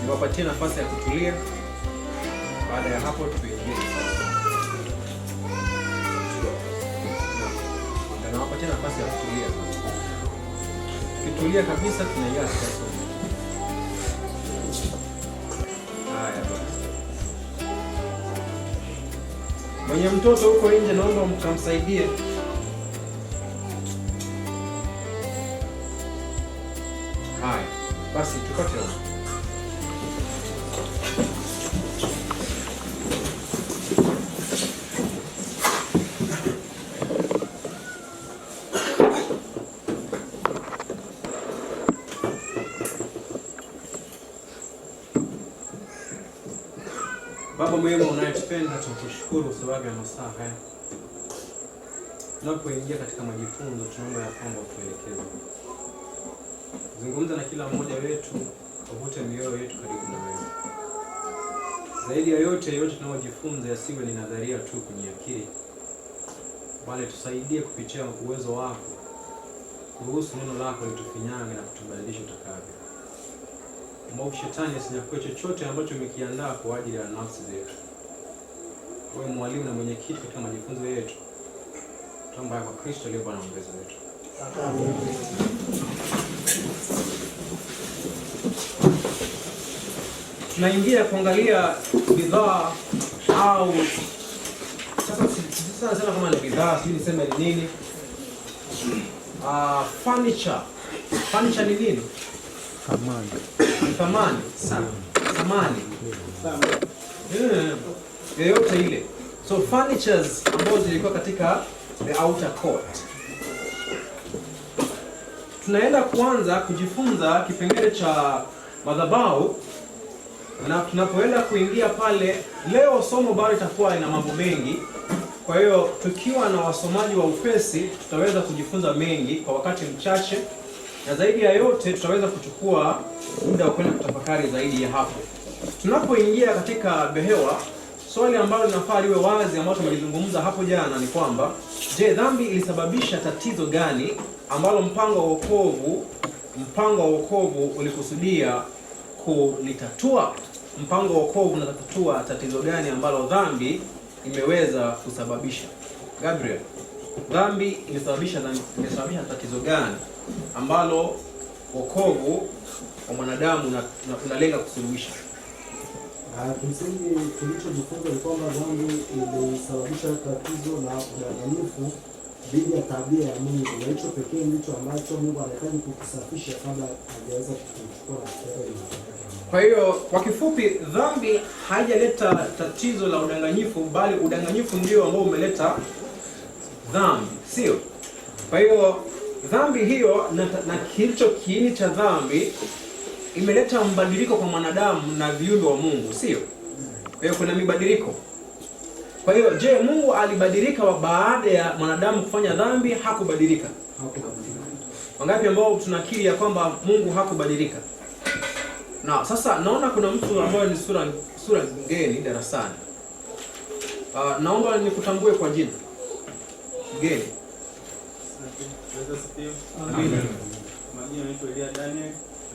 Niwapatie nafasi ya kutulia. Baada ya hapo tuingie sasa. Na nawapatie nafasi ya kutulia. Kitulia kabisa tunaingia sasa. Haya basi. Mwenye mtoto huko nje naomba mkamsaidie. Haya, basi tupate na. Baba mwema unayetupenda, tunakushukuru sababu ya masaa haya. Tunapoingia katika majifunzo, tunaomba ya kwamba utuelekeze. Zungumza na kila mmoja wetu, uvute mioyo yetu karibu na wewe. Zaidi ya yote tunayojifunza yasiwe ni nadharia tu kwenye akili, bali tusaidie kupitia uwezo wako, kuruhusu neno lako litufinyange na kutubadilisha utakavyo. Mwovu shetani asinyakue chochote ambacho umekiandaa kwa ajili ya nafsi zetu. Wewe mwalimu na mwenyekiti katika majifunzo yetu, tuomba kwa Kristo aliye Bwana mwombezi wetu. Amen. Tunaingia kuangalia bidhaa au sasa nasema kama ni bidhaa, sijui niseme ni nini. Furniture. Furniture ni nini? Samani. Samani. Samani. Yoyote ile. So furnitures ambazo zilikuwa katika the outer court. Tunaenda kuanza kujifunza kipengele cha madhabahu, na tunapoenda kuingia pale leo somo bado itakuwa ina mambo mengi. Kwa hiyo tukiwa na wasomaji wa upesi tutaweza kujifunza mengi kwa wakati mchache, na zaidi ya yote tutaweza kuchukua muda wa kwenda kutafakari zaidi ya hapo. Tunapoingia katika behewa, swali ambalo linafaa liwe wazi ambalo tumelizungumza hapo jana ni kwamba, je, dhambi ilisababisha tatizo gani ambalo mpango wa wokovu ulikusudia kulitatua? Mpango wa wokovu unatatua tatizo gani ambalo dhambi imeweza kusababisha? Gabriel, dhambi imesababisha tatizo gani ambalo wokovu wa mwanadamu unalenga kusuluhisha? Kimsingi tulichojifunza ni kwamba dhambi ilisababisha tatizo la udanganyifu dhidi ya tabia ya Mungu, na hicho pekee ndicho ambacho Mungu anahitaji kukisafisha kabla hajaweza kuchukua hatua. Kwa hiyo kwa kifupi, dhambi haijaleta tatizo la udanganyifu, bali udanganyifu ndio ambao umeleta dhambi, sio? Kwa hiyo dhambi hiyo na kilicho kiini cha dhambi imeleta mbadiliko kwa mwanadamu na viumbe wa Mungu, sio? Kwa hiyo kuna mibadiliko. Kwa hiyo je, Mungu alibadilika baada ya mwanadamu kufanya dhambi? Hakubadilika. Wangapi ambao tunakiri ya kwamba Mungu hakubadilika? Na sasa naona kuna mtu ambaye ni sura ngeni darasani. Naomba nikutambue kwa jina. Ngeni. Amen. Majina naitwa Elia Daniel,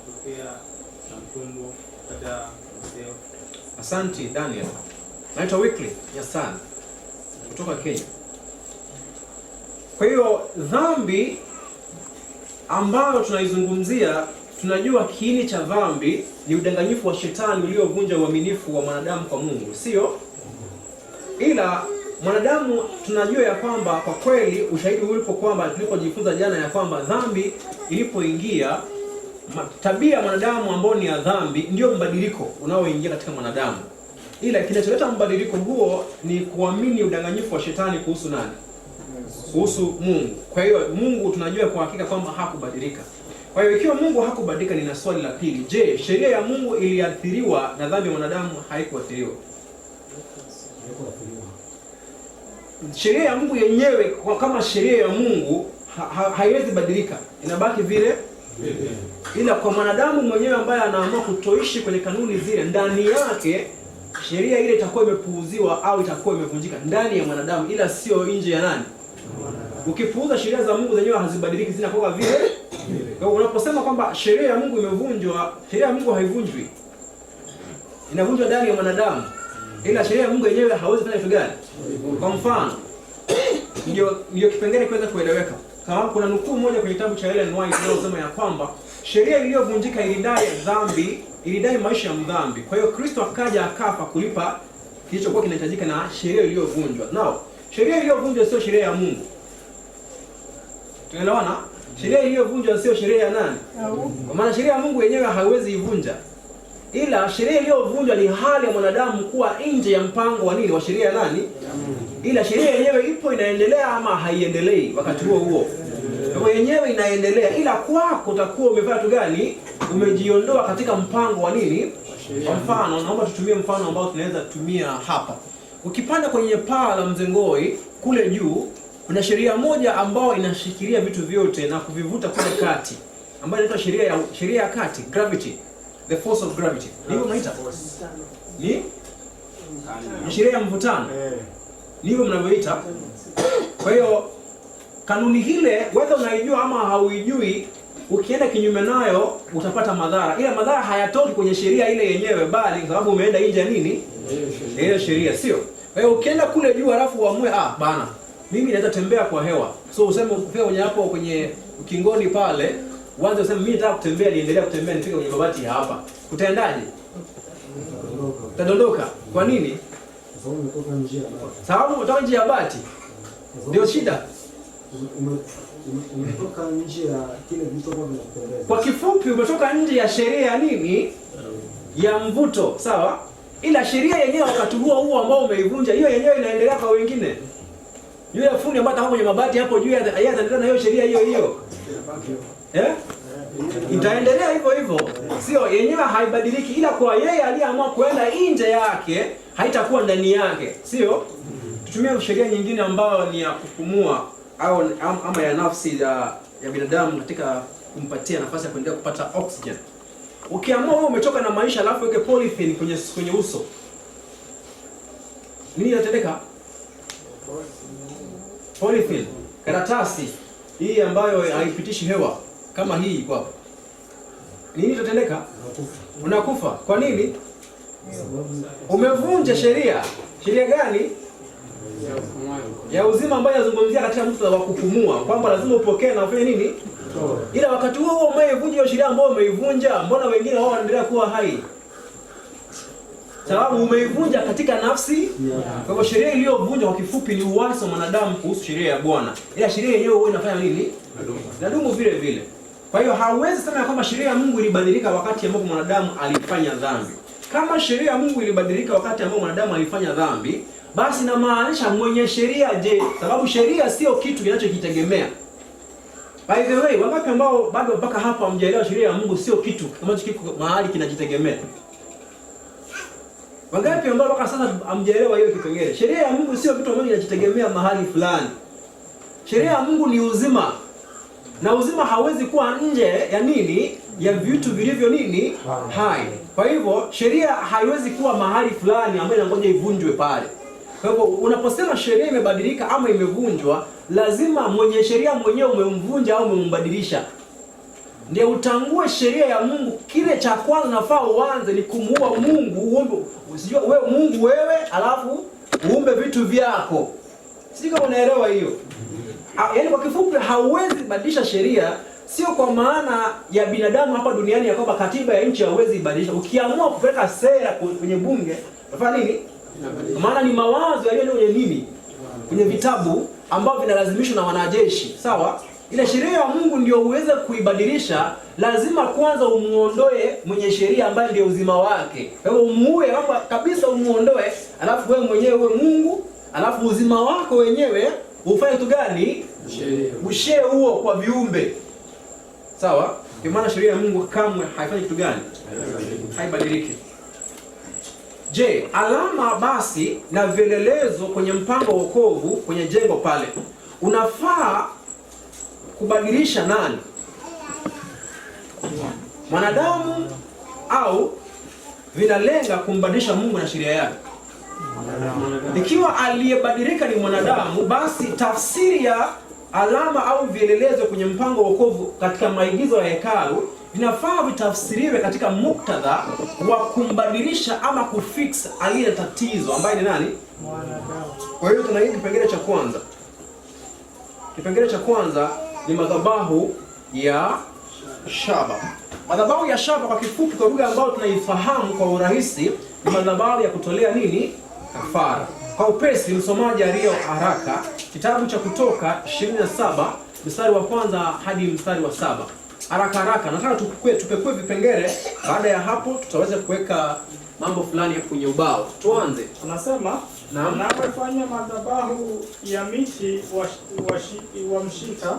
kutokea Mtumbo, kata Mseo. Asante Daniel. Naitwa Wycliffe Nyasani kutoka Kenya. Kwa hiyo dhambi ambayo tunaizungumzia, tunajua kiini cha dhambi ni udanganyifu wa shetani uliovunja uaminifu wa mwanadamu kwa Mungu, sio? Ila mwanadamu tunajua ya kwamba kwa kweli ushahidi ulipo kwamba tulipojifunza jana ya kwamba dhambi ilipoingia, tabia ya mwanadamu ambayo ni ya dhambi ndio mbadiliko unaoingia katika mwanadamu. Ila kinacholeta mbadiliko huo ni kuamini udanganyifu wa shetani kuhusu nani? Kuhusu Mungu. Kwa hiyo Mungu tunajua kwa hakika kwamba hakubadilika. Kwa hiyo ikiwa Mungu hakubadilika, nina swali la pili. Je, sheria ya Mungu iliathiriwa na dhambi ya mwanadamu? Haikuathiriwa. Sheria ya Mungu yenyewe kama sheria ya Mungu haiwezi badilika, inabaki vile. Ila kwa mwanadamu mwenyewe ambaye anaamua kutoishi kwenye kanuni zile, ndani yake sheria ile itakuwa imepuuziwa au itakuwa imevunjika ndani ya mwanadamu, ila sio nje ya nani? Ukipuuza sheria za Mungu zenyewe hazibadiliki, zinakuwa vile. Kwa unaposema kwamba sheria ya Mungu imevunjwa, sheria ya Mungu haivunjwi. inavunjwa ndani ya mwanadamu, ila sheria ya Mungu yenyewe hawezi kufanya kitu gani? Kwa mfano, ndio kipengele kiweza kueleweka. Kama kuna nukuu moja kwenye kitabu cha Ellen White inayosema ya kwamba sheria iliyovunjika ilidai dhambi, ilidai maisha ya mdhambi. Kwa hiyo Kristo akaja akafa kulipa kilichokuwa kinahitajika na sheria iliyovunjwa. Now, sheria iliyovunjwa sio sheria ya Mungu. Tunaelewana? Sheria iliyovunjwa sio sheria ya nani? Kwa maana sheria ya Mungu yenyewe haiwezi ivunja. Ila sheria iliyovunjwa ni hali ya mwanadamu kuwa nje ya mpango wa nini? Wa sheria ya nani? Ila sheria yenyewe ipo, inaendelea ama haiendelei wakati huo huo. Kwa yenyewe inaendelea, ila kwako utakuwa umefanya kitu gani? Umejiondoa katika mpango wa nini? Kwa mfano, naomba tutumie mfano ambao tunaweza kutumia hapa. Ukipanda kwenye paa la mzengoi kule juu, kuna sheria moja ambayo inashikilia vitu vyote na kuvivuta kule kati, ambayo inaitwa sheria ya kati, gravity, the force of gravity. Ndivyo mnaita? Ni sheria ya mvutano. Ndivyo mnavyoita. Kwa hiyo kanuni ile, whether unaijua ama hauijui, ukienda kinyume nayo utapata madhara. Ila madhara hayatoki kwenye sheria ile yenyewe, bali kwa sababu umeenda nje ya nini? Ile sheria, sio? Kwa hiyo ukienda kule juu alafu uamue bana, mimi naweza tembea kwa hewa. So useme ukifika kwenye hapo kwenye ukingoni pale, uanze useme mimi nataka kutembea, niendelea kutembea nifike kwenye mabati hapa. Utaendaje? Utadondoka. Kwa nini? Sababu umetoka nje ya bati. Ndio shida. Umetoka nje ya kile kilichokuwa kinakupendeza. Kwa kifupi, umetoka nje ya sheria ya nini? Ya mvuto, sawa? Ila sheria yenyewe wakati huo ambao umeivunja, hiyo yenyewe inaendelea kwa wengine. Yule fundi ambaye atakuwa kwenye mabati hapo juu, yeye ataendelea na hiyo sheria hiyo. Itaendelea hivyo hivyo. Sio, yenyewe haibadiliki, ila kwa yeye aliyeamua kwenda nje yake, haitakuwa ndani yake. Sio? Tutumie sheria nyingine ambayo ni ya kupumua au ama ya nafsi ya binadamu katika kumpatia nafasi ya kuendelea kupata oxygen. Ukiamua wewe umetoka na maisha alafu weke polythene kwenye uso, nini inatendeka? Polythene, karatasi hii ambayo haipitishi hewa kama hii iko hapa. Nini itatendeka? Unakufa. Kwa nini? Umevunja sheria. Sheria gani? Ya uzima ambayo yazungumzia katika mtu wa kupumua, kwamba lazima upokee na ufanye nini? Ila wakati huo umeivunja hiyo sheria ambayo umeivunja, mbona wengine wao wanaendelea kuwa hai? Sababu umeivunja katika nafsi. Kwa hivyo sheria iliyovunjwa kwa kifupi ni uasi wa mwanadamu kuhusu sheria ya Bwana. Ila sheria yenyewe huwa inafanya nini? Inadumu vile vile. Kwa hiyo hauwezi sema kwamba sheria ya Mungu ilibadilika wakati ambapo mwanadamu alifanya dhambi. Kama sheria ya Mungu ilibadilika wakati ambapo mwanadamu alifanya dhambi, basi inamaanisha mwenye sheria je? Sababu sheria sio kitu kinachojitegemea. By the way, wangapi ambao bado mpaka hapa hamjaelewa sheria ya Mungu sio kitu ambacho kiko mahali kinajitegemea? Wangapi ambao mpaka sasa hamjaelewa hiyo kipengele? Sheria ya Mungu sio kitu ambacho kinajitegemea mahali fulani. Sheria ya Mungu ni uzima. Na uzima hawezi kuwa nje ya nini? Ya vitu vilivyo nini? Hai. Kwa hivyo sheria haiwezi kuwa mahali fulani ambayo inangoja ivunjwe pale. Kwa hivyo unaposema sheria imebadilika ama imevunjwa, lazima mwenye sheria mwenyewe umemvunja au umembadilisha. Ndio utangue sheria ya Mungu. Kile cha kwanza nafaa uanze ni kumuua Mungu, usijue wewe Mungu wewe, alafu uumbe vitu vyako. Sio kama unaelewa hiyo. Yaani kwa kifupi hauwezi badilisha sheria, sio kwa maana ya binadamu hapa duniani ya kwamba katiba ya nchi hauwezi ibadilisha. Ukiamua kupeleka sera kwenye bunge, unafanya nini? Maana ni mawazo yaliyo kwenye nini? Kwenye vitabu ambao vinalazimishwa na wanajeshi, sawa? Ile sheria ya Mungu ndio uweze kuibadilisha, lazima kwanza umuondoe mwenye sheria ambaye ndio uzima wake. Kwa hiyo umuue hapa kabisa, umuondoe, alafu wewe mwenyewe uwe Mungu, alafu uzima wako wenyewe ufanye kitu gani? Ushare huo kwa viumbe. Sawa? Kwa maana sheria ya Mungu kamwe haifanyi kitu gani? Haibadiliki. Je, alama basi na vielelezo kwenye mpango wa wokovu kwenye jengo pale unafaa kubadilisha nani? Mwanadamu au vinalenga kumbadilisha Mungu na sheria yake? Ikiwa aliyebadilika ni mwanadamu, basi tafsiri ya alama au vielelezo kwenye mpango wa wokovu katika maigizo ya hekalu vinafaa vitafsiriwe katika muktadha wa kumbadilisha ama kufix aliye tatizo ambaye ni nani? Mwanadamu. Kwa hiyo tuna hii kipengele cha kwanza. Kipengele cha kwanza ni madhabahu ya shaba. Madhabahu ya shaba kwa kifupi, kwa lugha ambayo tunaifahamu kwa urahisi, ni madhabahu ya kutolea nini? Kafara. Kwa upesi, msomaji aliyo haraka, kitabu cha Kutoka 27 mstari wa kwanza hadi mstari wa 7. Haraka nataka tupekue vipengele. Baada ya hapo tutaweza kuweka mambo fulani kwenye ubao. Tuanze. Anasema nawe fanya madhabahu ya miti wa mshita.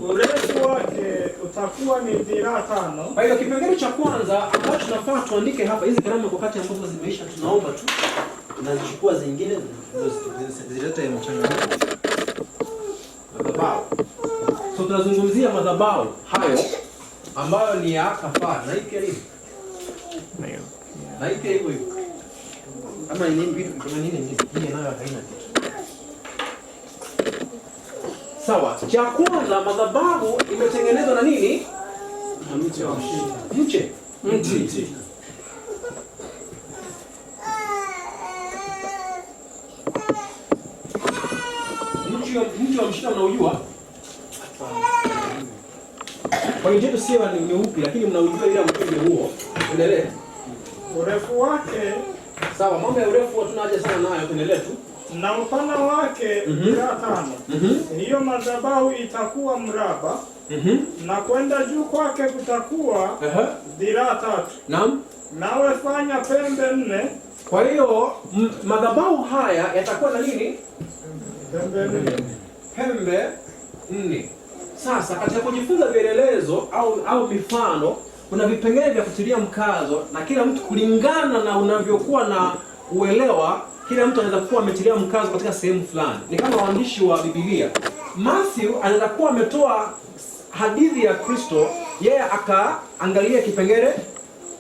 Urefu wake utakuwa ni dhiraa 5. Kwa hiyo kipengele cha kwanza ambacho tunafaa tuandike hapa, hizi kalamu wakati ambazo zimeisha tunaomba tu tunazichukua zingine zilete mchanganyiko. Madhabahu. So tunazungumzia madhabahu hayo ambayo ni ya kafara. Na hiki nini? Na hiki hivyo hivyo. Kama ni nini vitu kama nini nayo haina kitu. Sawa. Cha kwanza, madhabahu imetengenezwa na nini? Na mti wa mshita. Mti. Mti wa mshita unaujua? Kwa hiyo yetu sio ni upi, lakini mnaujua ile mtindo huo. Endelee. Urefu wake, sawa, mambo ya urefu hatuna haja sana nayo, tuendelee tu. Na upana wake dhiraa 5. Hiyo madhabahu itakuwa mraba. Na kwenda juu kwake kutakuwa dhiraa 3. Naam. Nawe fanya pembe 4. Kwa hiyo madhabahu haya yatakuwa na nini? Pembe 4. Sasa katika kujifunza vielelezo au mifano, kuna vipengele vya kutilia mkazo, na kila mtu kulingana na unavyokuwa na uelewa, kila mtu anaweza kuwa ametilia mkazo katika sehemu fulani. Ni kama waandishi wa Biblia. Matthew anaweza kuwa ametoa hadithi ya Kristo, yeye akaangalia kipengele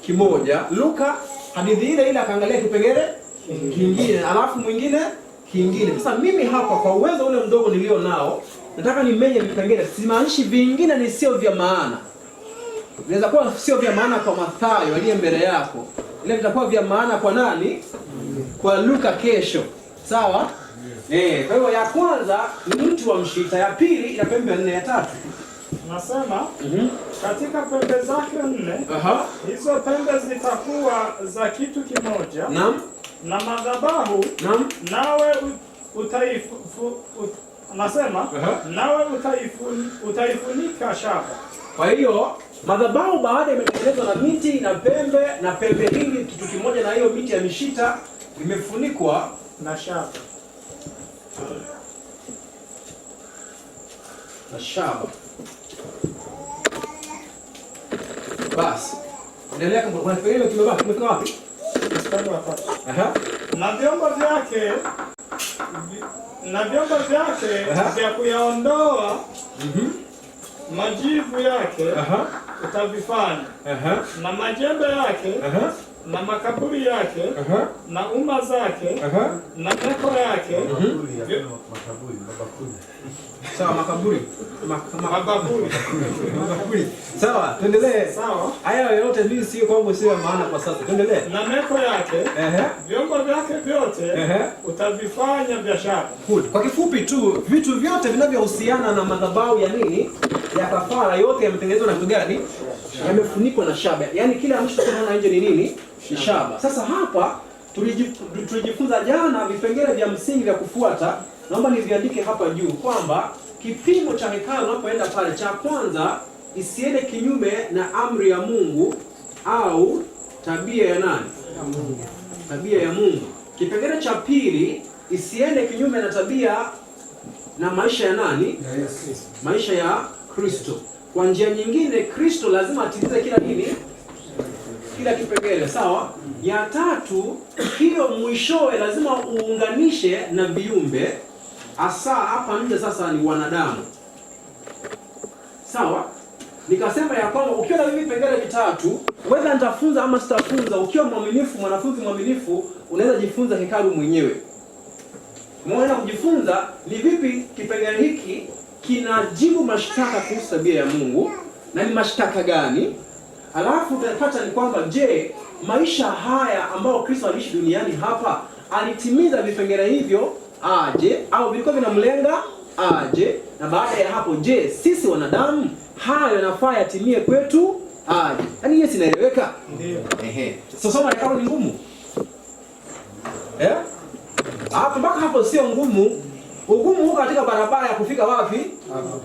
kimoja. Luka hadithi ile akaangalia kipengele kingine, alafu mwingine kingine. Sasa mimi hapa kwa uwezo ule mdogo nilio nao, nataka nimenye vipengele. Simaanishi vingine ni sio vya maana. Inaweza kuwa sio vya maana kwa Mathayo aliye mbele yako. Ile vitakuwa vya maana kwa nani? Kwa Luka kesho. Sawa? Kwa hiyo ya kwanza ni mti wa mshita, ya pili ina pembe 4, ya tatu nasema katika pembe zake 4, hizo pembe zitakuwa za kitu kimoja. Naam. Na madhabahu, nawe utaifunika shaba. Kwa hiyo madhabahu baada imetengenezwa na miti na pembe hili kitu kimoja, na hiyo miti ya mishita imefunikwa na shaba. Basi endelea. Kuna kipengele kimebaki, kimefika wapi? Mstari wa 3. Na vyombo vyake vya kuyaondoa majivu yake utavifanya. Na majembe yake na makaburi yake na uma zake na meko yake. Sawa, makaburi. Sawa, tuendelee. Sawa. Haya yote mimi sio kwangu, sio maana kwa sasa. Tuendelee. Na meko yake, vyombo vyake vyote utavifanya biashara. Kwa kifupi tu, vitu vyote vinavyohusiana na madhabahu ya nini? Ya kafara, yote yametengenezwa na kitu gani? Yamefunikwa na shaba. Yaani kila mtu tunaona nje ni nini? Ni shaba. Sasa hapa tulijifunza jana vipengele vya msingi vya kufuata. Naomba niviandike hapa juu kwamba kipimo cha hekalu unapoenda pale, cha kwanza isiende kinyume na amri ya Mungu au tabia ya nani? Tabia ya Mungu. Kipengele cha pili isiende kinyume na tabia na maisha ya nani? Maisha ya Kristo. Kwa njia nyingine, Kristo lazima atimize kila nini? Kila kipengele, sawa? Ya tatu, hiyo mwishowe lazima uunganishe na viumbe. Asa hapa nje sasa ni wanadamu. Sawa? Nikasema ya kwamba ukiwa na hivi vipengele vitatu, whether nitafunza ama sitafunza, ukiwa mwaminifu, mwanafunzi mwaminifu, unaweza jifunza hekalu mwenyewe. Umeona kujifunza ni vipi kipengele hiki kinajibu mashtaka kuhusu tabia ya Mungu, na ni mashtaka gani? Alafu utapata ni kwamba je, maisha haya ambayo Kristo aliishi duniani hapa alitimiza vipengele hivyo aje, au vilikuwa vinamlenga aje? Na baada ya hapo, je, sisi wanadamu hayo yanafaa yatimie kwetu aje? Yaani hiyo sinaeleweka? Ndio. So somo la ni ngumu. Hapo mpaka hapo sio ngumu. Ugumu huko katika barabara ya kufika wapi?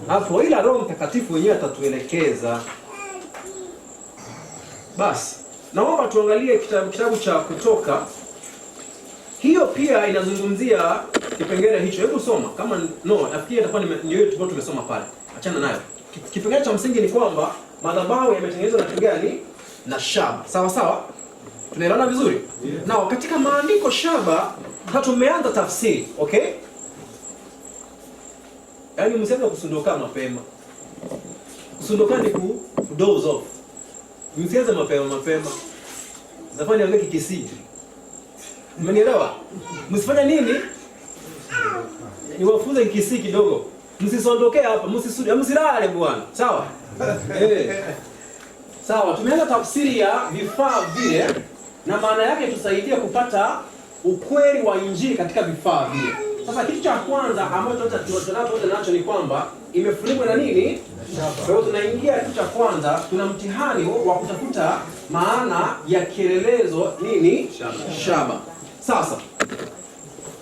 Hapo, ila Roho Mtakatifu wenyewe atatuelekeza. Basi, naomba tuangalie kitabu cha Kutoka. Hiyo pia inazungumzia kipengele hicho. Hebu soma kama nafikiri itakuwa ndio hiyo tulikuwa tumesoma pale. Achana nayo. Kipengele cha msingi ni kwamba madhabahu yametengenezwa na kitu gani? Na shaba. Sawa sawa? Tunaelewana vizuri? Yeah. Na katika maandiko shaba tumeanza tafsiri, okay? Yaani mseme kusunduka mapema. Kusunduka ni doze off. Msianze mapema. Zafanya ngeki kisiji. Mmenielewa? Msifanye nini? Niwafunze kisiji kidogo. Msisondokee hapa, msilale bwana. Sawa? Sawa, tumeanza tafsiri ya vifaa vile na maana yake tusaidia kupata ukweli wa Injili katika vifaa vile. Sasa kitu cha kwanza ambacho tunacho ni kwamba imefunikwa na nini? Kwa hiyo tunaingia kitu cha kwanza, tuna mtihani wa kutafuta maana ya kielelezo nini? Shaba. Sasa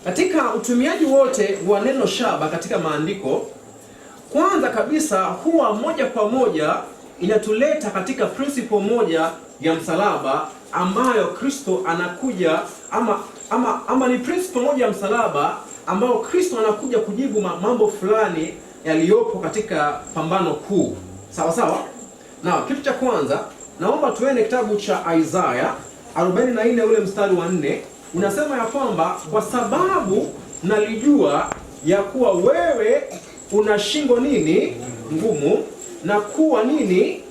katika utumiaji wote wa neno shaba katika maandiko, kwanza kabisa huwa moja kwa moja inatuleta katika principle moja ya msalaba ambayo Kristo anakuja ama ni principle moja ya msalaba ambayo Kristo anakuja kujibu mambo fulani yaliyopo katika pambano kuu. Sawa sawa? Na kitu cha kwanza naomba tuende kitabu cha Isaya 44 ule mstari wa 4. Unasema ya kwamba kwa sababu nalijua ya kuwa wewe una shingo nini? Ngumu, na kuwa nini?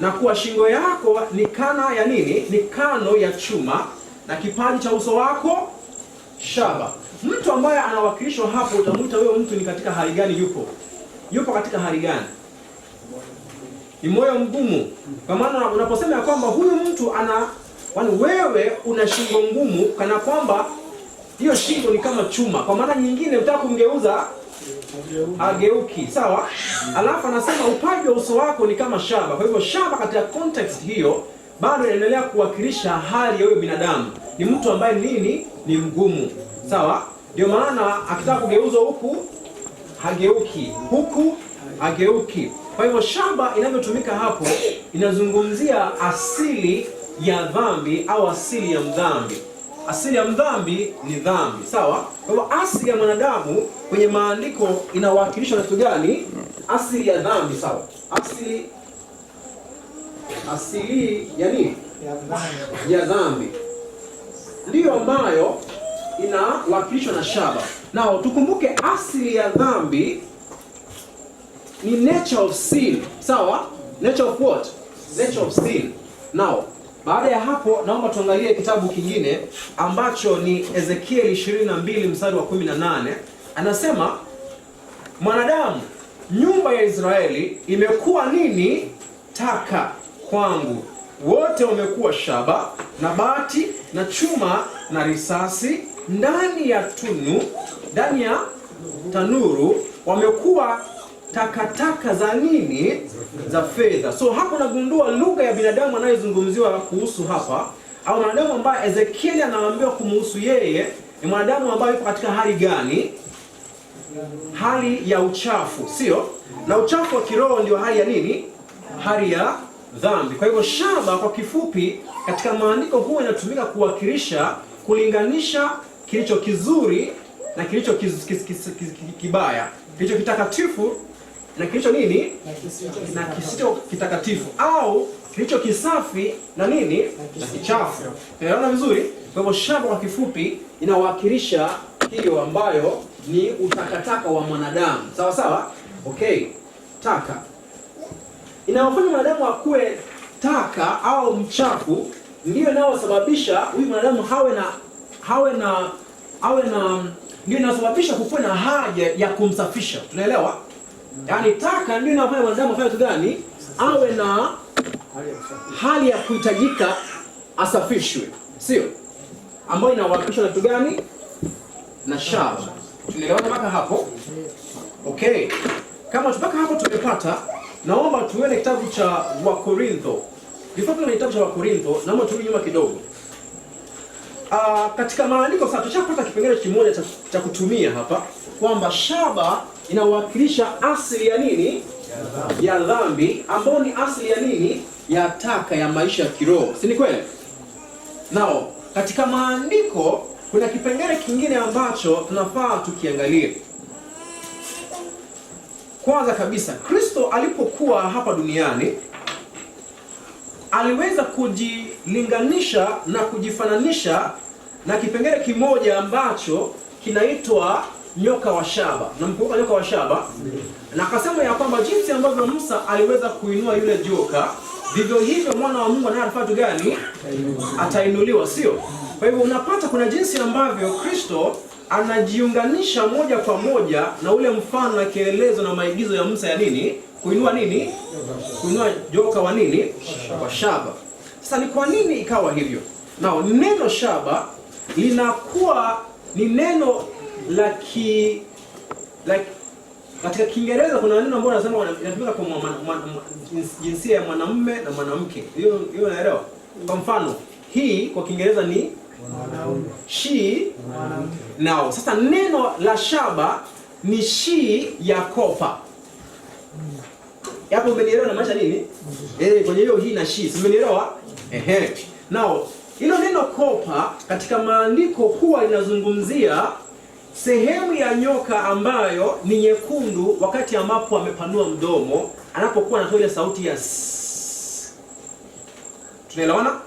Na kuwa shingo yako ni kana ya nini? Ni kano ya chuma, na kipaji cha uso wako shaba. Mtu ambaye anawakilishwa hapo, utamuta huyo mtu ni katika hali gani? Yupo katika hali gani? Ni moyo mgumu. Kwa maana unaposema ya kwamba huyu mtu wewe una shingo ngumu, kana kwamba hiyo shingo ni kama chuma. Kwa maana nyingine unataka kumgeuza ageuki, sawa? Alafu anasema upaji wa uso wako ni kama shaba. Kwa hivyo shaba katika context hiyo bado inaendelea kuwakilisha hali ya huyo binadamu. Ni mtu ambaye nini? Ni mgumu. Sawa? Ndio maana akitaka kugeuzwa huku hageuki, huku hageuki. Kwa hivyo shaba inavyotumika hapo inazungumzia asili ya dhambi au asili ya mdhambi. Asili ya mdhambi ni dhambi, sawa? Kwa hivyo asili ya mwanadamu kwenye maandiko inawakilishwa na kitu gani? Asili ya dhambi, sawa? Asili ya nini? Ya dhambi. Ndiyo ambayo inawakilishwa na shaba. Nao tukumbuke asili ya dhambi ni nature of sin, sawa? Nature of what? Nature of sin. Now, baada ya hapo naomba tuangalie kitabu kingine ambacho ni Ezekiel 22 mstari wa 18. Anasema, mwanadamu, nyumba ya Israeli imekuwa nini? Taka kwangu. Wote wamekuwa shaba na bati na chuma na risasi ndani ya tanuru, wamekuwa takataka za nini? Za fedha. So hapo nagundua lugha ya binadamu anayezungumziwa kuhusu hapa, au mwanadamu ambaye Ezekiel anaambiwa kumhusu yeye, ni mwanadamu ambaye yuko katika hali gani? Hali ya uchafu, sio? Na uchafu wa kiroho ndio hali ya nini? Hali ya dhambi. Kwa hivyo shaba kwa kifupi katika maandiko huwa inatumika kuwakilisha, kulinganisha kilicho kizuri na kilicho kibaya, kilicho kitakatifu na kilicho nini? Na kisicho kitakatifu, au kilicho kisafi na nini? Na kichafu. Unaona vizuri? Kwa hivyo shaba kwa kifupi inawakilisha hiyo ambayo ni utakataka wa mwanadamu. Sawa sawa? Okay. Taka inayofanya mwanadamu akuwe taka au mchafu ndio inayosababisha huyu mwanadamu ndio inasababisha kukuwa na haja ya kumsafisha. Tunaelewa? Yaani taka ndio inafanya mwanadamu afanye kitu gani? Awe na hali ya kuhitajika asafishwe, sio? Ambayo inawakilishwa na kitu gani? Na shaba. Tunaelewana mpaka hapo? Okay. Kama mpaka hapo tumepata, naomba tuone kitabu cha Wakorintho. Before tuone kitabu cha Wakorintho, naomba turudi nyuma kidogo. Katika maandiko sasa tushapata kipengele kimoja cha kutumia hapa kwamba shaba inawakilisha asili ya nini? Ya dhambi, ambayo ni asili ya nini? Ya taka ya maisha ya kiroho. Si ni kweli? Nao katika maandiko kuna kipengele kingine ambacho tunafaa tukiangalie. Kwanza kabisa, Kristo alipokuwa hapa duniani aliweza kujilinganisha na kujifananisha na kipengele kimoja ambacho kinaitwa nyoka wa shaba. Namkumbuka nyoka wa shaba? Na akasema ya kwamba jinsi ambavyo Musa aliweza kuinua yule joka, vivyo hivyo mwana wa Mungu naye atafanya gani? Atainuliwa, sio? Kwa hivyo unapata kuna jinsi ambavyo Kristo anajiunganisha moja kwa moja na ule mfano na kielezo na maigizo ya Musa ya nini? Kuinua nini? Kuinua joka wa nini? Wa shaba. Sasa ni kwa nini ikawa hivyo? Nao neno shaba linakuwa ni neno katika Kiingereza kuna neno ambalo nasema inatumika kwa jinsia ya mwanamume na mwanamke. Hiyo unaelewa? Kwa mfano, hii kwa Kiingereza ni she. Now, sasa neno la shaba ni she ya kopa. Hapo umenielewa na maana nini? Kwenye hiyo hii na she, umenielewa? Now, hilo neno kopa katika maandiko huwa linazungumzia sehemu ya nyoka ambayo ni nyekundu wakati ambapo amepanua mdomo, anapokuwa anatoa ile sauti ya s. Tunaelewana?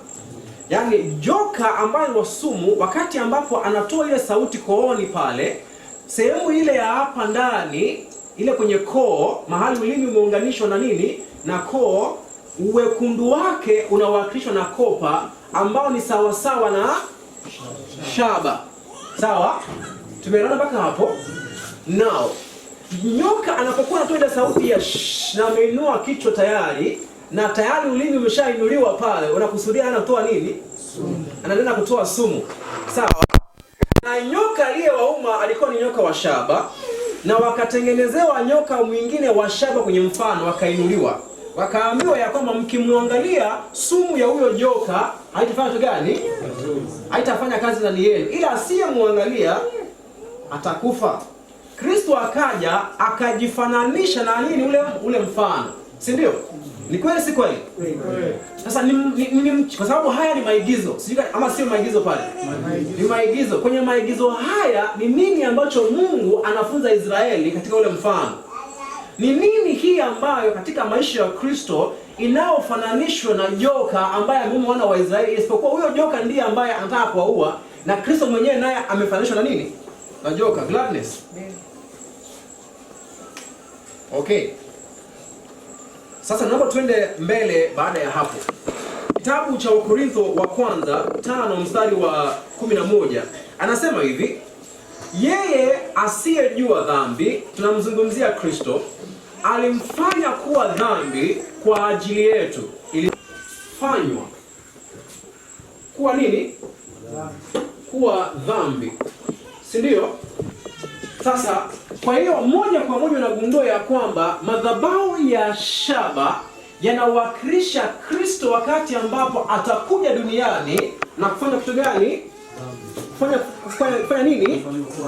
Yaani joka ambayo wa sumu wakati ambapo anatoa ile sauti kooni pale, sehemu ile ya hapa ndani, ile kwenye koo, mahali ulimi umeunganishwa na nini? Na koo, uwekundu wake unawakilishwa na kopa ambao ni sawa sawa na shaba. Sawa? Tumeelewana mpaka hapo? Now, nyoka anapokuwa anatoa ile sauti ya shh, na ameinua kichwa tayari, na tayari ulimi umeshainuliwa pale, unakusudia anatoa nini? Sumu. Anaenda kutoa sumu. Sawa? Na nyoka aliyewauma alikuwa ni nyoka wa shaba, na wakatengenezewa nyoka mwingine wa shaba kwenye mfano, wakainuliwa. Wakaambiwa ya kwamba mkimwangalia sumu ya huyo joka haitafanya kitu gani? Haitafanya kazi ndani yenu, ila asiyemwangalia atakufa. Kristo akaja akajifananisha na nini? Ule mfano. Si ndio? Ni kweli si kweli? Sasa kwa sababu haya ni maigizo. Sijui ama sio maigizo pale. Ni maigizo. Kwenye maigizo haya ni nini ambacho Mungu anafunza Israeli katika ule mfano? Ni nini hii ambayo katika maisha ya Kristo inayofananishwa na joka ambaye ameumwa wana wa Israeli, isipokuwa huyo joka ndiye ambaye anataka kuwaua, na Kristo mwenyewe naye amefananishwa na nini? Na joka, gladness. Okay. Sasa naomba tuende mbele baada ya hapo. Kitabu cha Wakorintho wa kwanza 5 mstari wa 11 anasema hivi: yeye asiyejua dhambi, tunamzungumzia Kristo, alimfanya kuwa dhambi kwa ajili yetu. Ilifanywa kuwa nini? Kuwa dhambi. Si ndio? Sasa kwa hiyo moja kwa moja unagundua ya kwamba madhabahu ya shaba yanawakilisha Kristo wakati ambapo atakuja duniani na kufanya kitu gani? Kufanya nini?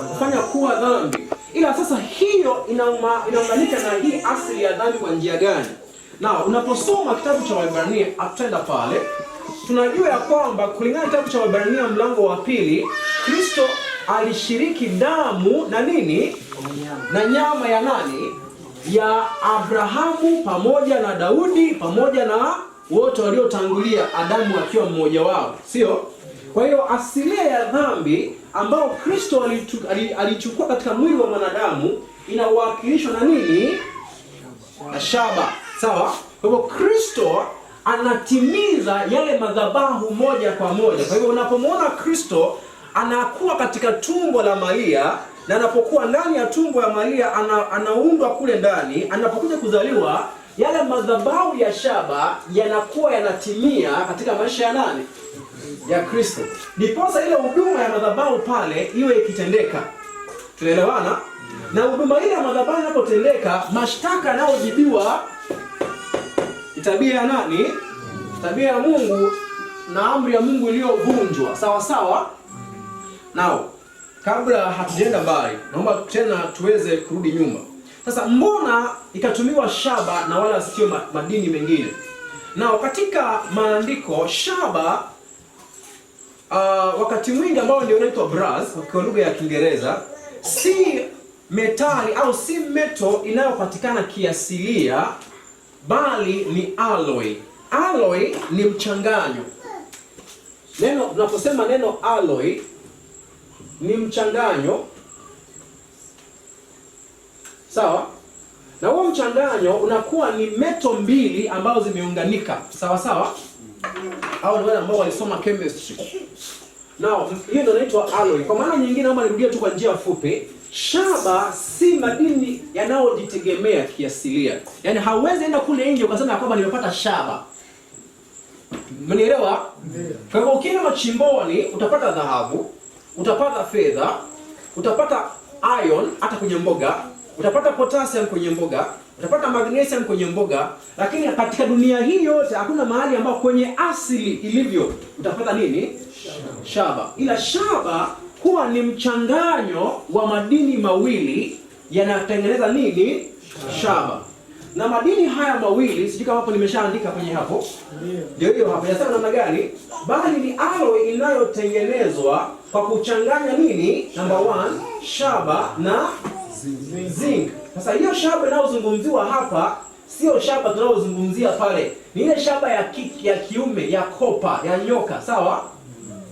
Kufanya kuwa dhambi. Ila sasa hiyo inaunganika na hii asili ya dhambi kwa njia gani? Na unaposoma kitabu cha Waebrania, atenda pale, tunajua ya kwamba kulingana na kitabu cha Waebrania mlango wa 2, Kristo alishiriki damu na nini? Na nyama ya nani? Ya Abrahamu pamoja na Daudi pamoja na wote waliotangulia, Adamu akiwa mmoja wao, sio? Kwa hiyo asilia ya dhambi ambao Kristo alichukua katika mwili wa mwanadamu inawakilishwa na nini? Na shaba. Sawa? Kwa hivyo Kristo anatimiza yale madhabahu moja kwa moja. Kwa hivyo unapomwona Kristo anakuwa katika tumbo la Maria, na anapokuwa ndani ya tumbo ya Maria anaundwa kule ndani, anapokuja kuzaliwa yale madhabahu ya shaba yanakuwa yanatimia katika maisha ya nani? Ya Kristo. Ndiposa ile huduma ya madhabahu pale iwe ikitendeka. Tunaelewana? Na huduma ile ya madhabahu inapotendeka, mashtaka yanayojibiwa tabia ya nani? Tabia ya Mungu na amri ya Mungu iliyovunjwa. Sawa sawa? Nao, kabla hatujaenda mbali, naomba tena tuweze kurudi nyuma. Sasa mbona ikatumiwa shaba na wala sio madini mengine? Nao katika maandiko shaba wakati mwingi ambao ndio inaitwa brass kwa lugha ya Kiingereza, si metali au si meto inayopatikana kiasilia, bali ni alloy. Alloy ni mchanganyo. Tunaposema neno alloy ni mchanganyo. Sawa? Na huo mchanganyo unakuwa ni meto mbili ambazo zimeunganika. Sawa sawa? Au ni wale ambao walisoma chemistry. Now, hiyo ndio inaitwa alloy. Kwa maana nyingine, naomba nirudie tu kwa njia fupi. Shaba si madini yanayojitegemea kiasilia. Yaani hauwezi enda kule nje ukasema kwamba nimepata shaba. Mnielewa? Kwa hivyo ukienda machimboni utapata dhahabu, utapata fedha, utapata iron hata kwenye mboga, utapata potassium kwenye mboga, utapata magnesium kwenye mboga, lakini katika dunia hii yote hakuna mahali ambapo kwenye asili ilivyo utapata nini? Shaba. Ila shaba huwa ni mchanganyo wa madini mawili yanatengeneza nini? Shaba. Na madini haya mawili, sijui kama hapo nimeshaandika kwenye hapo. Ndio hiyo hapo. Yasema namna gani? Bali ni alloy inayotengenezwa kwa kuchanganya nini? Number 1, shaba na zinc. Sasa hiyo shaba inayozungumziwa hapa sio shaba tunayozungumzia pale. Ni ile shaba ya kiume, ya kopa, ya nyoka, sawa?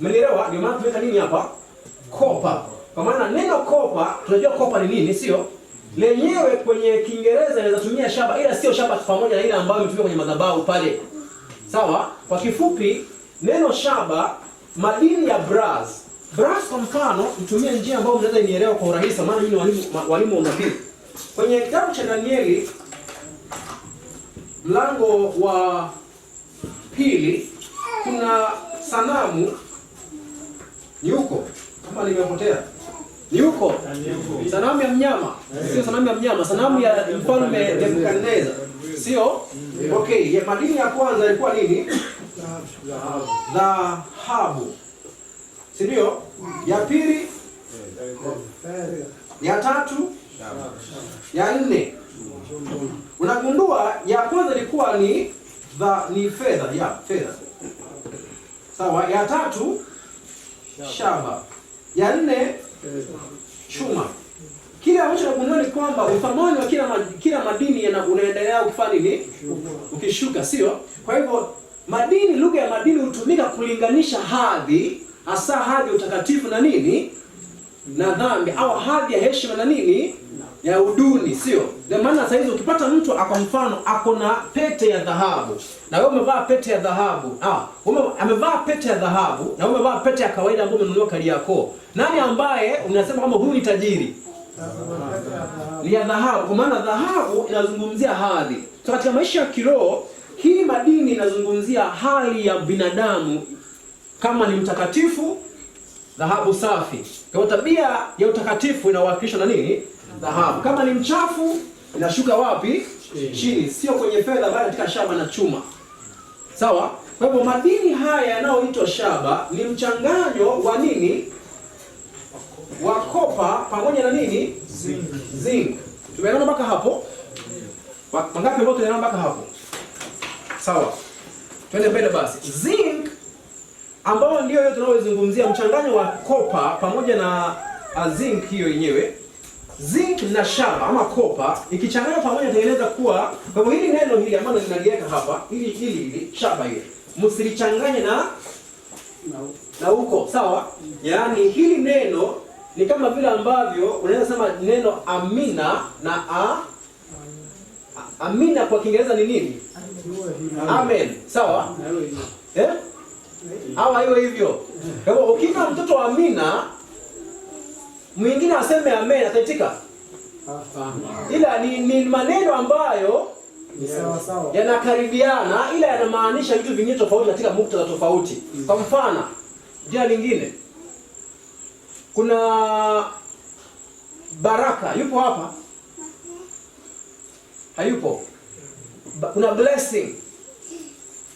Mmenielewa? Ndio maana tumeweka nini hapa? Kopa. Kwa maana neno kopa, tunajua kopa ni nini, sio? Lenyewe kwenye Kiingereza inaweza tumia shaba, ila sio shaba pamoja na ile ambayo imetumika kwenye madhabahu pale. Sawa? Kwa kifupi, neno shaba, madini ya brass. Brass kwa mfano, mtumie njia ambayo mnaweza nielewa kwa urahisi, maana mimi ni walimu wa unabii. Kwenye kitabu cha Danieli mlango wa 2 kuna sanamu ni huko, kama nimepotea. Ni huko. Sanamu ya mnyama. Sio sanamu ya mnyama, sanamu ya mfalme Nebukadneza. Sio? Okay, ya madini ya kwanza ilikuwa nini? Dhahabu. Si ndio? Ya pili? Ya tatu? Ya nne? Unagundua ya kwanza ilikuwa ni fedha, fedha. Sawa, ya tatu shaba. Ya nne chuma. Kile ambacho tunagundua ni kwamba uthamani wa kila madini unaendelea kufanya nini? Ukishuka, sio? Kwa hivyo madini, lugha ya madini hutumika kulinganisha hadhi, hasa hadhi ya utakatifu na nini? Na dhambi, au hadhi ya heshima na nini? Ya uduni, sio? Ndio maana sasa hizi ukipata mtu kwa mfano ako na pete ya dhahabu na wewe umevaa pete ya dhahabu, amevaa pete ya dhahabu na wewe umevaa pete ya kawaida ambayo umenunua Kariakoo, nani ambaye unasema kama huyu ni tajiri? Ni ya dhahabu, kwa maana dhahabu inazungumzia hadhi. So katika maisha ya kiroho, hii madini inazungumzia hali ya binadamu. Kama ni mtakatifu, dhahabu safi. Kwa tabia ya utakatifu inawakilishwa na nini? Dhahabu. Kama ni mchafu, inashuka wapi? Chini. Sio kwenye fedha, bali katika shaba na chuma. Sawa? Kwa hivyo madini haya yanayoitwa shaba ni mchanganyo wa nini? Wa kopa pamoja na nini? Zinc. Tumeelewana mpaka hapo? Wangapi ambao tunaelewana mpaka hapo? Sawa. Twende mbele basi. Zinc ambao ndio hiyo tunayozungumzia, mchanganyo wa kopa pamoja na zinc hiyo yenyewe. Zinc na shaba ama kopa ikichanganywa pamoja inatengeneza kuwa, kwa hivyo hili neno hili ambalo ninaliweka hapa, hili shaba hili, msilichanganye na huko, sawa? Yaani hili neno ni kama vile ambavyo unaweza sema neno amina na amina kwa Kiingereza ni nini? Amen. Sawa? Au hiyo hivyo. Kwa hivyo ukiita mtoto Amina, mwingine aseme amen, ataitika? Ila ni maneno ambayo Ni sawa sawa. yanakaribiana, ila yanamaanisha vitu vingine tofauti katika muktadha tofauti. Kwa mfano, jina lingine, kuna baraka, yupo hapa? Hayupo? Kuna blessing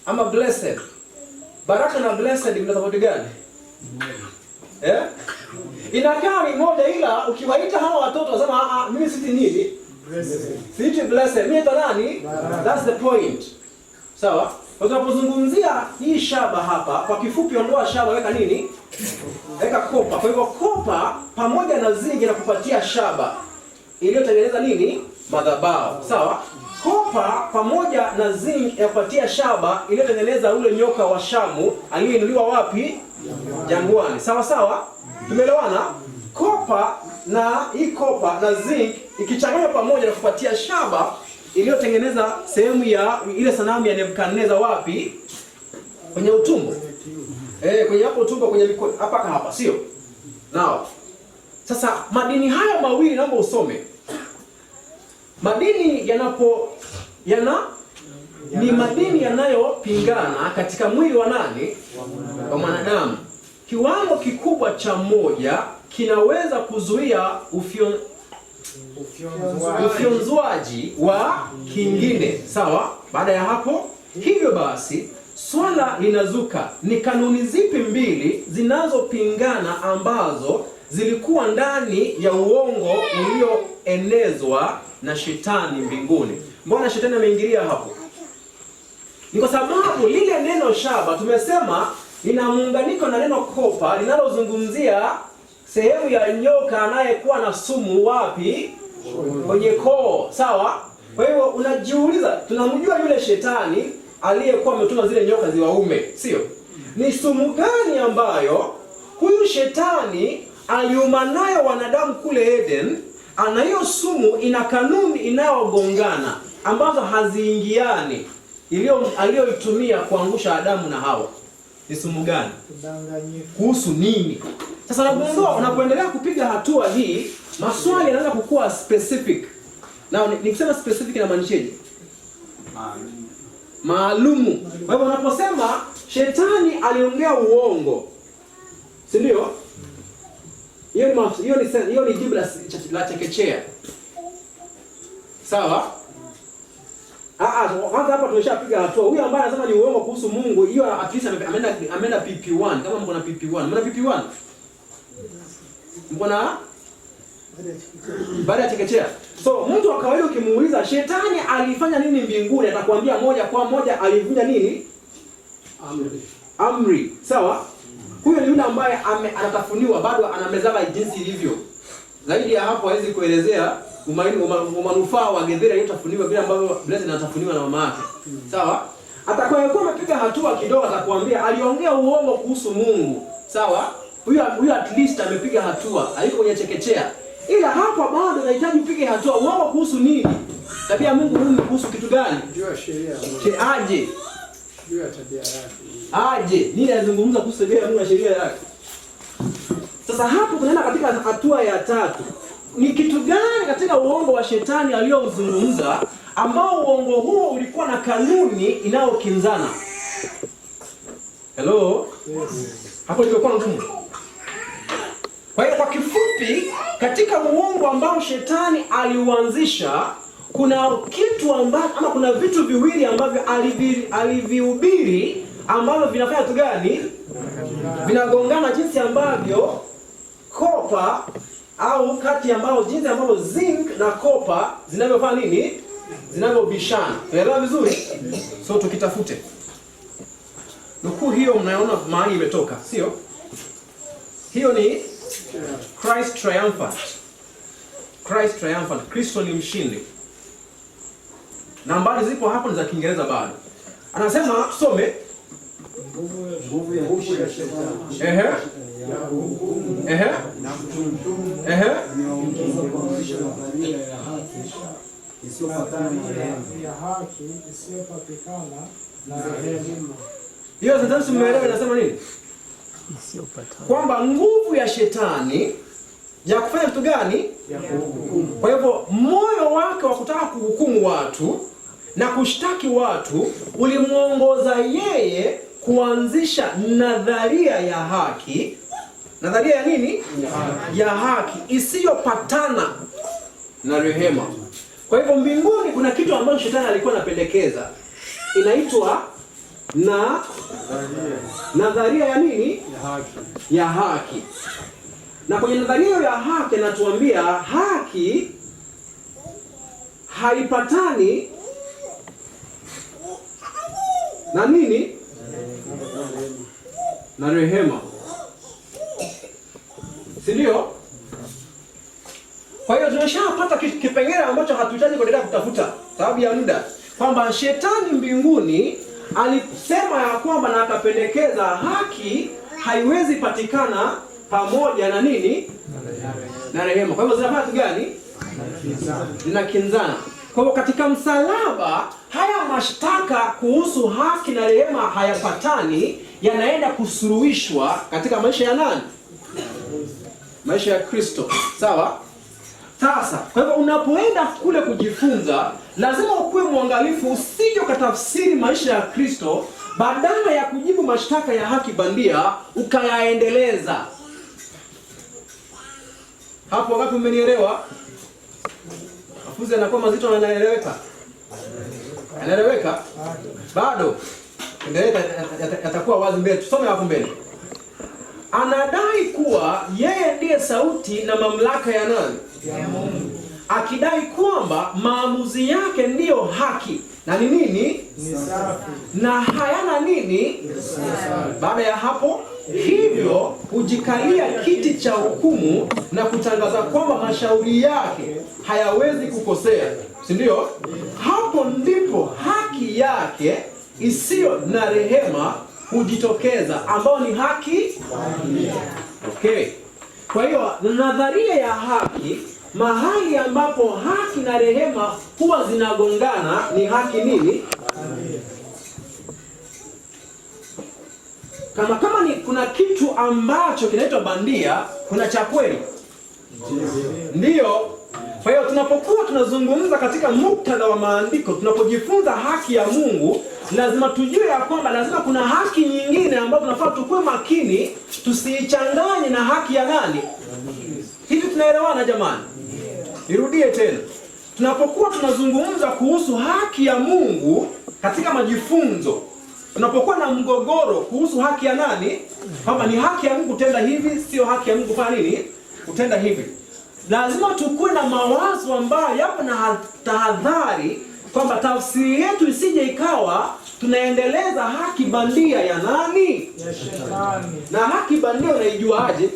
ama blessed. Baraka na blessed ni tofauti gani? Inakaa ni moja, ila ukiwaita hawa watoto wasema mimi siti nini? Siti blessed. Mimi nani? That's the point. Sawa? Tunapozungumzia hii shaba hapa, kwa kifupi ondoa shaba, weka nini? Weka kopa. Kwa hivyo kopa pamoja na zingi na kupatia shaba iliyotengeneza nini? Madhabahu. Sawa? Kopa pamoja na zingi ya kupatia shaba iliyotengeneza ule nyoka wa Shamu aliyeinuliwa wapi? Jangwani. Sawa sawa? Tumeelewana? Kopa na zinc ikichanganywa pamoja na kupatia shaba iliyotengeneza sehemu ya ile sanamu ya Nebukadneza wapi? Kwenye utumbo. Kwenye hapo utumbo, kwenye mikono hapa, sio? Nao. Sasa madini haya mawili naomba usome. Madini ni madini yanayopingana katika mwili wa nani? Wa mwanadamu. Kiwango kikubwa cha moja kinaweza kuzuia ufyonzwaji wa kingine. Sawa? Baada ya hapo, hivyo basi swala linazuka, ni kanuni zipi mbili zinazopingana ambazo zilikuwa ndani ya uongo ulioenezwa na shetani mbinguni? Mbona shetani ameingilia hapo? Ni kwa sababu lile neno shaba tumesema lina muunganiko na neno kopa linalozungumzia sehemu ya nyoka anayekuwa na sumu wapi? Kwenye koo. Sawa? Kwa hiyo unajiuliza, tunamjua yule shetani aliyekuwa ametuma zile nyoka ziwaume, sio? Ni sumu gani ambayo huyu shetani aliuma nayo wanadamu kule Eden? Ana hiyo sumu, ina kanuni inayogongana ambazo haziingiani, aliyoitumia kuangusha Adamu na Hawa. Ni sumu gani? Kuhusu nini? Sasa nagundua unapoendelea kupiga hatua hii, maswali yanaanza kukua specific. Na nikisema specific inamaanishaje? Maalumu. Kwa hivyo unaposema shetani aliongea uongo, si ndio? Hiyo ni jibu la chekechea. Sawa? Kwanza hapa tumeshapiga hatua. Huyu ambaye anasema ni uongo kuhusu Mungu, hiyo at least ameenda PP1. Kama mko na PP1, mna PP1? Mko na baada ya chekechea. So mtu wa kawaida ukimuuliza shetani alifanya nini mbinguni, atakwambia moja kwa moja alivunja nini? Amri. Sawa? Huyo ni yule ambaye anatafuniwa, bado anamezaba jinsi ilivyo. Zaidi ya hapo hawezi kuelezea umanufaa wa gedhera yotafuniwa vile ambavyo blessed anatafuniwa na mama yake. Sawa? Atakayokuwa amepiga hatua kidogo atakwambia aliongea uongo kuhusu Mungu. Sawa? Huyo at least amepiga hatua, haiko kwenye chekechea. Ila hapa bado anahitaji upige hatua. Uongo kuhusu nini? Tabia ya Mungu kuhusu kitu gani? Jua sheria. Aje. Jua tabia yake. Aje. Nini anazungumza kuhusu tabia ya Mungu na sheria yake? Sasa hapo tunaenda katika hatua ya tatu. Ni kitu gani katika uongo wa shetani aliozungumza ambao uongo huo ulikuwa na kanuni inayokinzana? Hello? Yes. Hapo ilikuwa ngumu. Kwa hiyo kwa kifupi, katika uongo ambao shetani aliuanzisha, kuna kitu ambacho ama kuna vitu viwili ambavyo alivihubiri ambavyo vinafanya kitu gani? Vinagongana jinsi ambavyo kopa au kati ambao jinsi ambavyo zinc na kopa zinavyofanya nini? Zinavyobishana. Unaelewa vizuri? So tukitafute. Nukuu hiyo mnaona mahali imetoka, sio? Hiyo ni Christ triumphant. Christ triumphant. Kristo ni mshindi. Nambari zipo hapo ni za Kiingereza bado. Anasema tusome Nguvu ya shetani. Hiyo sentensi mmeelewa inasema nini? Kwamba nguvu ya shetani ya kufanya kitu gani? Ya kuhukumu. Kwa hivyo moyo wake wa kutaka kuhukumu watu na kushtaki watu ulimuongoza yeye kuanzisha nadharia ya haki. Nadharia ya nini? Ya haki isiyopatana na rehema. Kwa hivyo mbinguni kuna kitu ambacho shetani alikuwa anapendekeza, inaitwa nadharia ya nini? Ya haki. Na kwenye nadharia ya haki natuambia haki haipatani na nini? Na rehema. Si ndio? Kwa hiyo tumeshapata kipengele ambacho hatuhitaji kuendelea kutafuta sababu ya muda, kwamba shetani mbinguni alisema ya kwamba na akapendekeza haki haiwezi patikana pamoja na nini? Na rehema. Kwa hivyo zinafanya kitu gani? Zinakinzana. Kwa hivyo katika msalaba haya mashtaka kuhusu haki na rehema hayapatani, yanaenda kusuluhishwa katika maisha ya nani? Maisha ya Kristo. Sawa? Sasa, kwa hivyo unapoenda kule kujifunza, lazima ukuwe mwangalifu usije ukatafsiri maisha ya Kristo badala ya kujibu mashtaka ya haki bandia ukayaendeleza. Hapo ngapi mmenielewa? Mafunzo yanakuwa mazito na yanaeleweka? Yanaeleweka? Bado? Yatakuwa wazi mbele. Tusome hapo mbele. Anadai kuwa yeye ndiye sauti na mamlaka ya nani? Ya Mungu. Akidai kwamba maamuzi yake ndiyo haki na ni nini? Ni safi. Na hayana nini? Ni safi. Baada ya hapo, hivyo hujikalia kiti cha hukumu na kutangaza kwamba mashauri yake hayawezi kukosea. Si ndio? Hapo ndipo haki yake isiyo na rehema hujitokeza, ambao ni haki. Okay. Kwa hiyo nadharia ya haki, mahali ambapo haki na rehema huwa zinagongana ni haki nini? Kama ni kuna kitu ambacho kinaitwa bandia, kuna cha kweli. Ndiyo. Kwa hiyo tunapokuwa tunazungumza katika muktadha wa maandiko, tunapojifunza haki ya Mungu, lazima tujue ya kwamba lazima kuna haki nyingine ambayo tunafaa tukue makini tusiichanganye na haki ya nani? Hivi tunaelewana jamani? Nirudie tena. Tunapokuwa tunazungumza kuhusu haki ya Mungu katika majifunzo, tunapokuwa na mgogoro kuhusu haki ya nani, kama ni haki ya Mungu kutenda hivi, sio haki ya Mungu kufanya nini? Kutenda hivi. Lazima tukue na mawazo ambayo yapo na tahadhari kwamba tafsiri yetu isije ikawa tunaendeleza haki bandia ya nani? Ya shetani. Na haki bandia unaijuaje?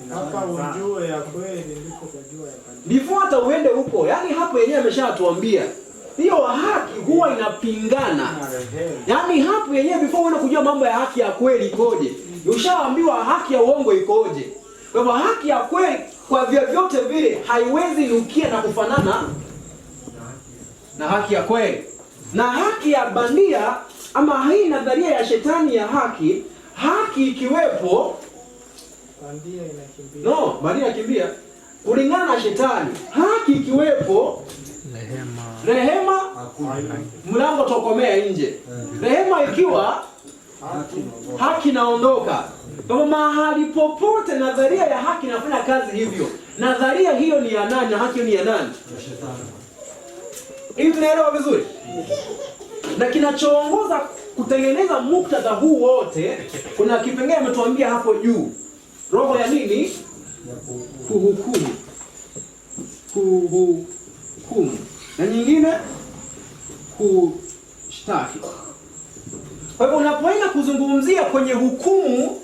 Mpaka ujue ya kweli ndipo kujua ya bandia. Ndivyo hata uende huko. Yaani hapo yenyewe ameshatuambia. Hiyo haki huwa inapingana. Yaani hapo yenyewe before uende kujua mambo ya haki ya kweli ikoje, ushaambiwa haki ya uongo ikoje. Kwa hivyo haki ya kweli kwa vyovyote vile haiwezi nukia na kufanana na haki ya kweli. Na haki ya bandia ama hii nadharia ya shetani ya haki, haki ikiwepo Bandia inakimbia. no, bandia inakimbia. Kulingana na shetani, haki ikiwepo rehema mlango tokomea nje. Rehema ikiwa haki naondoka. Kwa mahali popote nadharia ya haki inafanya kazi hivyo. Nadharia hiyo ni ya nani na haki ni ya nani? Hivi tunaelewa vizuri? Na kinachoongoza kutengeneza muktadha huu wote, kuna kipengele ametuambia hapo juu. Roho ya nini? Kuhukumu. Kuhukumu. Na nyingine kushtaki. Kwa hivyo unapoenda kuzungumzia kwenye hukumu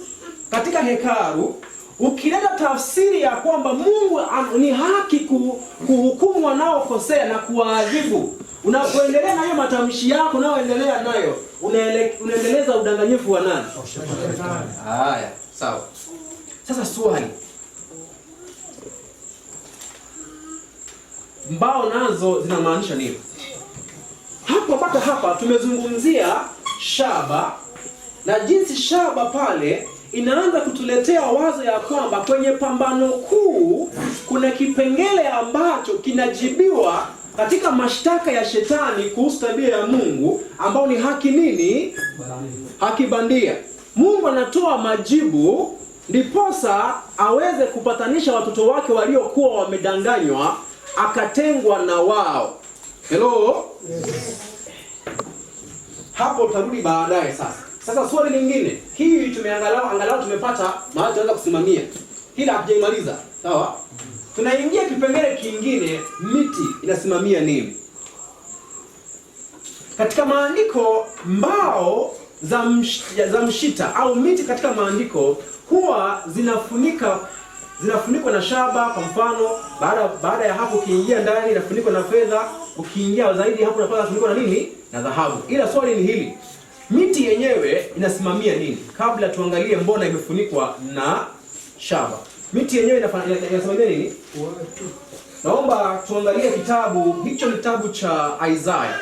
katika hekalu, ukileta tafsiri ya kwamba Mungu ni haki kuhukumu wanaokosea na kuwaadhibu, unapoendelea na hiyo matamshi yako unaoendelea nayo, unaendeleza udanganyifu wa nani? Haya, sawa. Sasa swali. Mbao nazo zinamaanisha nini? Hapo mpaka hapa tumezungumzia shaba na jinsi shaba pale inaanza kutuletea wazo ya kwamba kwenye pambano kuu kuna kipengele ambacho kinajibiwa katika mashtaka ya shetani kuhusu tabia ya Mungu, ambao ni haki nini? Haki bandia. Mungu anatoa majibu ndiposa aweze kupatanisha watoto wake waliokuwa wamedanganywa, akatengwa na wao. Hello? Yes. Hapo tutarudi baadaye sasa. Sasa swali lingine. Hii angalau tumepata mahali tunaweza kusimamia. Hila hatujaimaliza. Sawa? Tunaingia kipengele kingine, miti inasimamia nini? Katika maandiko, mbao za mshita au miti katika maandiko huwa zinafunikwa na shaba. Kwa mfano, baada ya hapo ukiingia ndani inafunikwa na fedha, ukiingia zaidi hapo unapata kufunikwa na nini? Na dhahabu. Ila swali ni hili, miti yenyewe inasimamia nini? Kabla tuangalie mbona imefunikwa na shaba. Miti yenyewe inasimamia nini? Naomba tuangalie kitabu hicho, kitabu cha Isaya.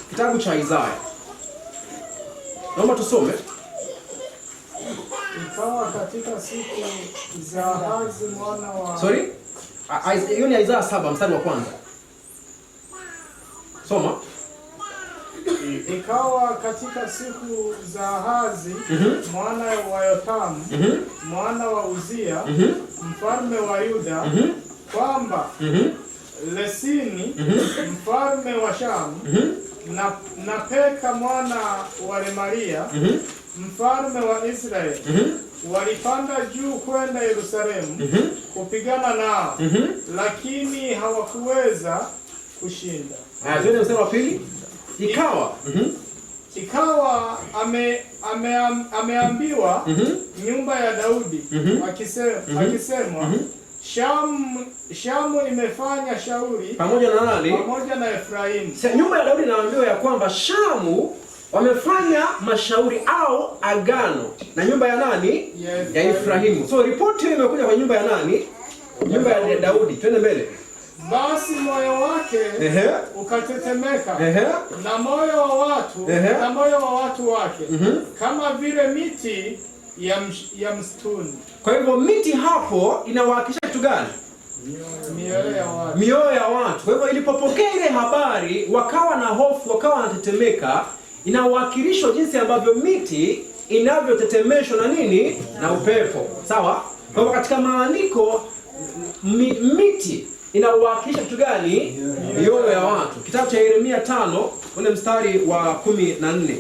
Kitabu cha Isaya. Naomba tusome. Ikawa katika siku za Ahazi mwana wa... Sorry? Hiyo ni Isaya 7 mstari wa kwanza. Soma. Ikawa katika siku za Ahazi mwana wa Yotamu mwana wa Uzia mfalme wa Yuda kwamba Lesini mfalme wa Shamu na Peka mwana wa Remalia mfalme wa Israeli walipanda juu kwenda Yerusalemu kupigana nao, lakini hawakuweza kushinda. Tuende mstari wa pili. Ikawa ameambiwa nyumba ya Daudi akisema Shamu imefanya shauri pamoja na nani? Pamoja na Efraimu. Nyumba ya Daudi inaambiwa ya kwamba Shamu wamefanya mashauri au agano na nyumba ya nani? Ya Efraimu. So ripoti hiyo imekuja kwa nyumba ya nani? Nyumba ya Daudi. Twende mbele. Basi moyo wake ukatetemeka na moyo wa watu wake kama vile miti ya msituni. Kwa hivyo miti hapo inawakilisha kitu gani? Mioyo ya watu. Kwa hivyo ilipopokea ile habari wakawa na hofu, wakawa wanatetemeka. Inawakilishwa jinsi ambavyo miti inavyotetemeshwa na nini? Na upepo. Sawa? Kwa hivyo katika maandiko miti inawakilisha kitu gani? Mioyo ya watu. Kitabu cha Yeremia 5 ule mstari wa 14.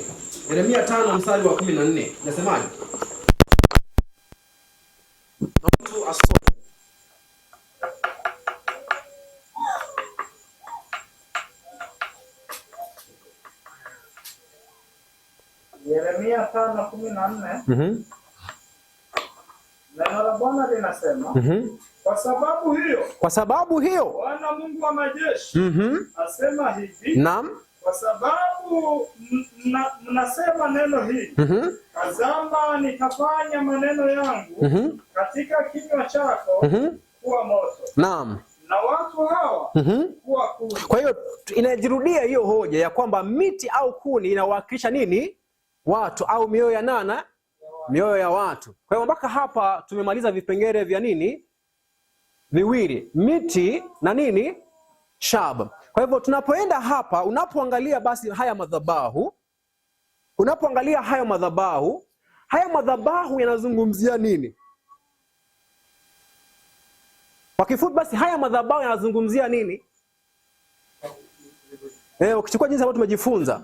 Yeremia 5 mstari wa 14. Nasemaje? Mtu asome. Yeremia 5:14. Neno la Bwana linasema, kwa sababu hiyo Bwana Mungu wa majeshi asema hivi, naam, kwa sababu mnasema neno hili, tazama nitafanya maneno yangu katika kinywa chako kuwa moto, naam, na watu hawa kuwa kuni. Kwa hiyo inajirudia hiyo hoja ya kwamba miti au kuni inawakilisha nini? Watu au mioyo ya nana? Mioyo ya watu. Kwa hiyo mpaka hapa tumemaliza vipengele vya nini? Viwili, miti na nini? Shaba. Kwa hivyo tunapoenda hapa, unapoangalia basi haya madhabahu, haya madhabahu yanazungumzia nini? Kwa kifupi basi haya madhabahu yanazungumzia nini? Ukichukua jinsi ambavyo tumejifunza.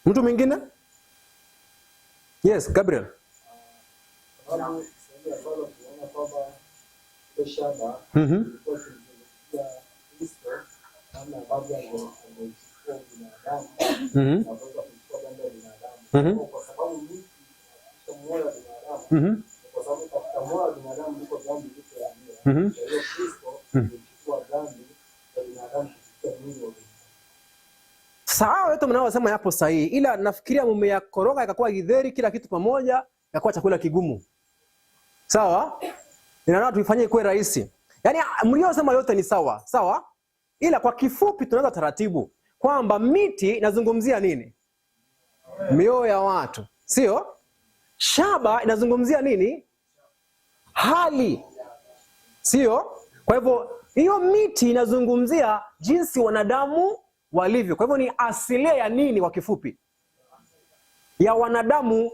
Mtu mwingine? Yes, Gabriel. Sawa, yote mnaosema yapo sahihi, ila nafikiria mmeyakoroga ikakuwa githeri, kila kitu pamoja ikakuwa chakula kigumu. Sawa? Ninaona tuifanye ikuwe rahisi. Yaani mliosema yote ni sawa. Sawa? ila kwa kifupi tunaanza taratibu kwamba miti inazungumzia nini? Mioyo ya watu, sio? Shaba inazungumzia nini? Hali, sio? Kwa hivyo hiyo miti inazungumzia jinsi wanadamu walivyo. Kwa hivyo ni asilia ya nini kwa kifupi? Ya wanadamu.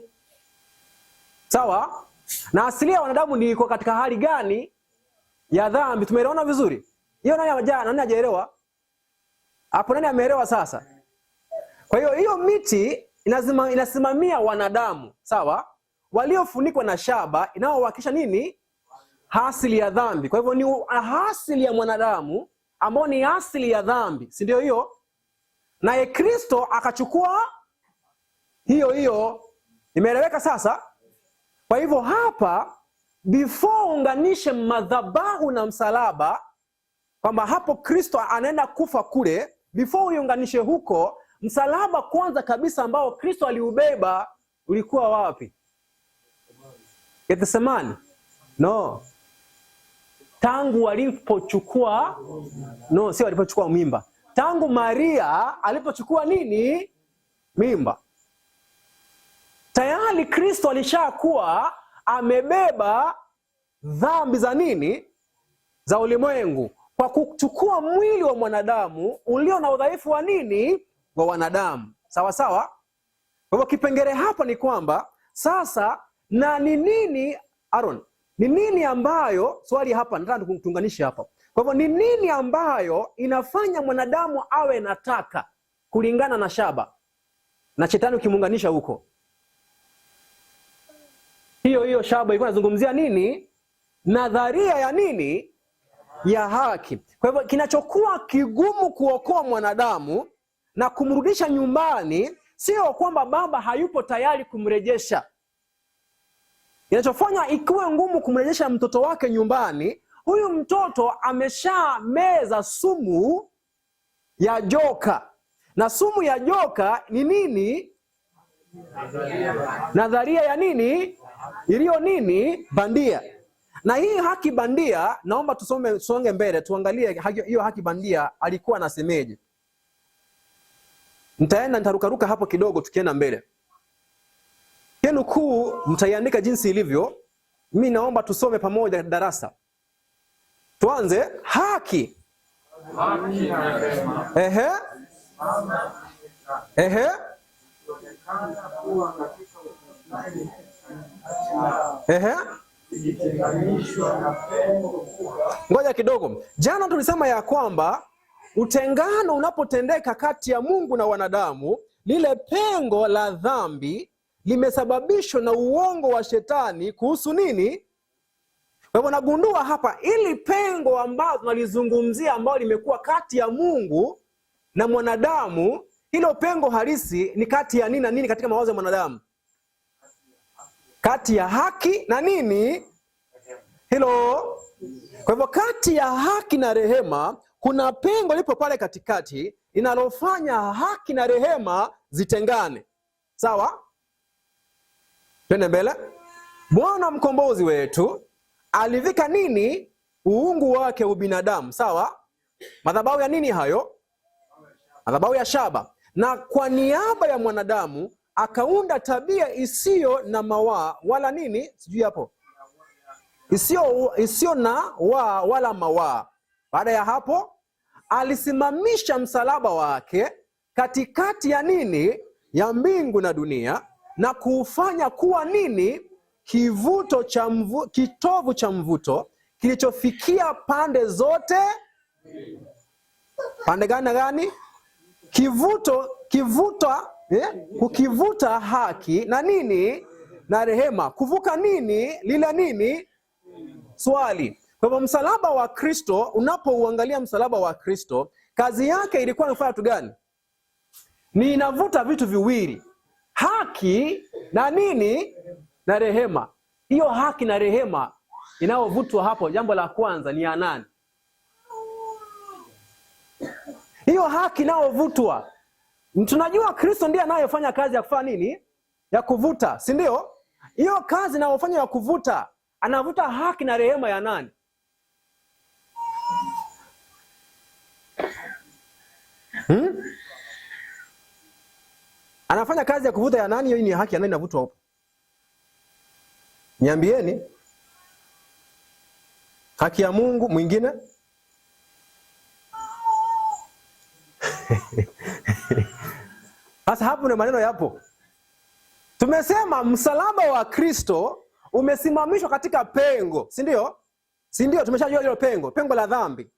Sawa? Na asilia ya wanadamu ni iko katika hali gani? Ya dhambi. Tumeelewana vizuri? Hiyo nani hajaelewa? Hapo nani ameelewa sasa? Kwa hiyo hiyo miti inasimamia wanadamu, sawa? Waliofunikwa na shaba inaowakilisha nini? Asili ya dhambi. Kwa hivyo ni asili ya mwanadamu ambao ni asili ya dhambi, si ndio hiyo? Naye Kristo akachukua hiyo. Imeeleweka sasa? Kwa hivyo hapa before unganishe madhabahu na msalaba, kwamba hapo Kristo anaenda kufa kule, before uunganishe huko, msalaba kwanza kabisa ambao Kristo aliubeba ulikuwa wapi? Gethsemane? No. Tangu walipochukua, no, sio walipochukua mimba. Tangu Maria alipochukua nini? Mimba. Tayari Kristo alishakuwa amebeba dhambi za nini? Za ulimwengu, kwa kuchukua mwili wa mwanadamu ulio na udhaifu wa nini? Wa wanadamu. Sawa sawa? Kwa hivyo kipengele hapa ni kwamba sasa, na ni nini Aaron? Ni nini ambayo, swali hapa nataka tuunganishe hapa. Kwa hivyo ni nini ambayo inafanya mwanadamu awe nataka kulingana na shaba na shetani ukimuunganisha huko? Hiyo shaba ilikuwa inazungumzia nini? Nadharia ya nini? Ya haki. Kwa hivyo kinachokuwa kigumu kuokoa mwanadamu na kumrudisha nyumbani sio kwamba baba hayupo tayari kumrejesha. Kinachofanya ikiwe ngumu kumrejesha mtoto wake nyumbani, huyu mtoto ameshameza sumu ya joka. Na sumu ya joka ni nini? Nadharia ya nini? Iliyo nini? Bandia. Na hii haki bandia, naomba tusonge mbele tuangalie hiyo haki bandia alikuwa anasemeje. Nitarukaruka hapo kidogo tukienda mbele. Kenu kuu mtaiandika jinsi ilivyo. Mimi naomba tusome pamoja darasa. Tuanze haki. Ehe. Ehe. Ehe. Ngoja kidogo. Jana tulisema ya kwamba utengano unapotendeka kati ya Mungu na wanadamu, lile pengo la dhambi limesababishwa na uongo wa shetani kuhusu nini? Kwa hivyo nagundua hapa ili pengo ambalo tunalizungumzia ambalo limekuwa kati ya Mungu na mwanadamu, hilo pengo halisi ni kati ya nini na nini katika mawazo ya mwanadamu? Kati ya haki na nini? Hilo. Kwa hivyo kati ya haki na rehema kuna pengo lipo pale katikati linalofanya haki na rehema zitengane. Sawa? Twende mbele. Bwana mkombozi wetu alivika nini? Uungu wake ubinadamu. Sawa? Madhabahu ya nini hayo? Madhabahu ya shaba. Na kwa niaba ya mwanadamu akaunda tabia isiyo na mawaa wala nini? Sijui hapo. Isiyo na waa wala mawaa. Baada ya hapo alisimamisha msalaba wake katikati ya nini? Ya mbingu na dunia, na kuufanya kuwa nini? Kitovu cha mvuto kilichofikia pande zote. Pande gani na gani? Kukivuta haki na nini? Na rehema. Kuvuka nini? Lile nini? Swali. Kwa hivyo msalaba wa Kristo, unapouangalia msalaba wa Kristo, kazi yake ilikuwa inafanya kitu gani? Ni inavuta vitu viwili. Haki na nini? Na rehema. Hiyo haki na rehema inayovutwa hapo, jambo la kwanza ni ya nani? Hiyo haki inayovutwa, tunajua Kristo ndiye anayefanya kazi ya kufanya nini? Ya kuvuta, si ndio? Hiyo kazi inayofanya ya kuvuta, anavuta haki na rehema ya nani? Anafanya kazi ya kuvuta ya nani? Hiyo ni haki ya nani inavutwa hapo? Niambieni. Haki ya Mungu, mwingine? Sasa hapo ni maneno yapo. Tumesema msalaba wa Kristo umesimamishwa katika pengo, si ndio? Si ndio? Tumeshajua hilo pengo la dhambi.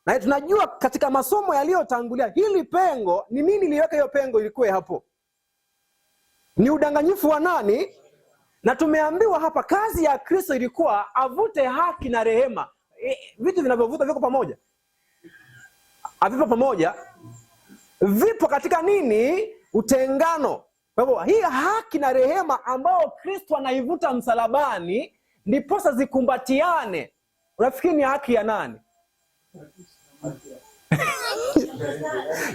Na tunajua katika masomo yaliyotangulia hili pengo ni nini liweka hiyo pengo ilikuwe hapo. Ni udanganyifu wa nani? Na tumeambiwa hapa kazi ya Kristo ilikuwa avute haki na rehema. Vitu vinavyovuta viko pamoja? Havipo pamoja. Vipo katika nini? Utengano. Kwa hivyo hii haki na rehema ambao Kristo anaivuta msalabani ndiposa zikumbatiane. Unafikiri ni haki ya nani?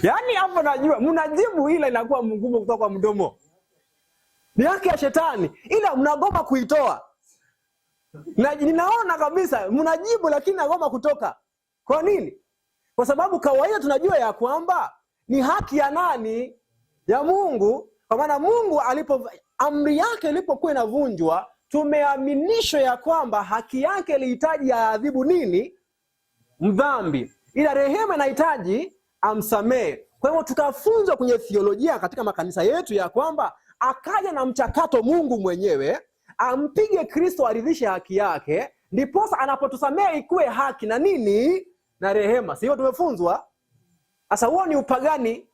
Yaani hapo najua mnajibu ila inakuwa mgumu kutoka kwa mdomo. Ni haki ya shetani ila mnagoma kuitoa. Na ninaona kabisa mnajibu lakini nagoma kutoka. Kwa nini? Kwa sababu kawaida tunajua ya kwamba ni haki ya nani? Ya Mungu. Kwa maana Mungu amri yake ilipokuwa inavunjwa, tumeaminishwa ya kwamba haki yake ilihitaji adhibu nini? Mdhambi. Ila rehema inahitaji amsamehe. Kwa hivyo tukafunzwa kwenye theolojia katika makanisa yetu ya kwamba akaja na mchakato Mungu mwenyewe, ampige Kristo aridhishe haki yake, ndiposa anapotusamehe ikuwe haki na nini? Na rehema. Sio tumefunzwa? Sasa huo ni upagani.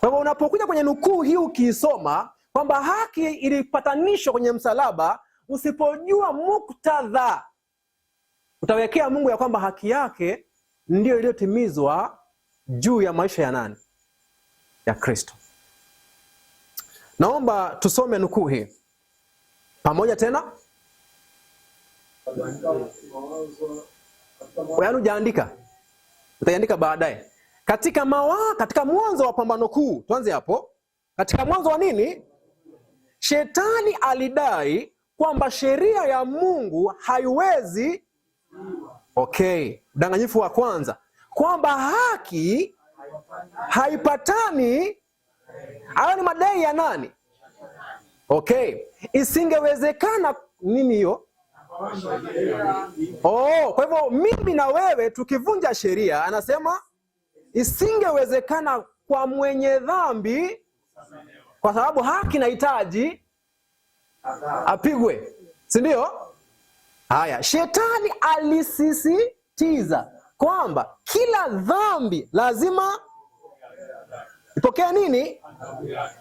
Kwa hivyo unapokuja kwenye nukuu hii ukiisoma kwamba haki ilipatanishwa kwenye msalaba, usipojua muktadha utawekea Mungu ya kwamba haki yake ndio iliyotimizwa juu ya maisha ya nani? Ya Kristo. Naomba tusome nukuu hii pamoja tena. Yaani hujaandika, utaandika baadaye. Katika mwanzo wa pambano kuu, tuanze hapo. Katika mwanzo wa nini? Shetani alidai kwamba sheria ya Mungu haiwezi. Okay, udanganyifu wa kwanza. Kwamba haki haipatani. Hayo ni madai ya nani? Okay, isingewezekana nini hiyo? Kwa hivyo mimi na wewe tukivunja sheria, anasema isingewezekana kwa mwenye dhambi, kwa sababu haki inahitaji apigwe, si ndio? Haya, shetani alisisitiza kwamba kila dhambi lazima ipokea nini?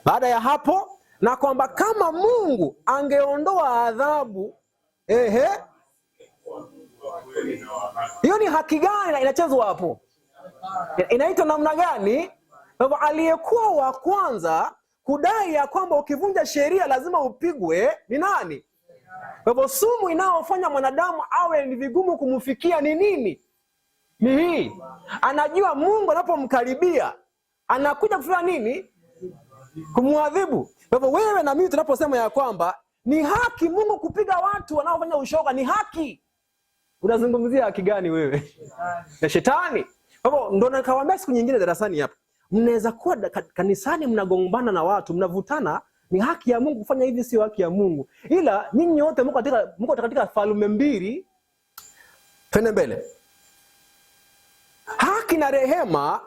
Baada ya hapo, na kwamba kama Mungu angeondoa adhabu, hiyo ni haki gani inachezwa hapo? Inaitwa namna gani? Kwa aliyekuwa wa kwanza kudai ya kwamba ukivunja sheria lazima upigwe ni nani? Kwa hivyo sumu inaofanya mwanadamu awe ni vigumu kumfikia ni nini? Ni hii. Anajua Mungu anapomkaribia anakuja kufanya nini? Kumuadhibu. Kwa hivyo wewe na mimi tunaposema ya kwamba ni haki Mungu kupiga watu wanaofanya ushoga, ni haki. Unazungumzia haki gani wewe? Ya shetani. Kwa hivyo ndo nikawaambia siku nyingine darasani hapa. Mnaweza kuwa kanisani mnagombana na watu, mnavutana, ni haki ya Mungu kufanya hivi, sio haki ya Mungu. Ila nyinyi wote mko katika falme mbili. Twende mbele. Haki na rehema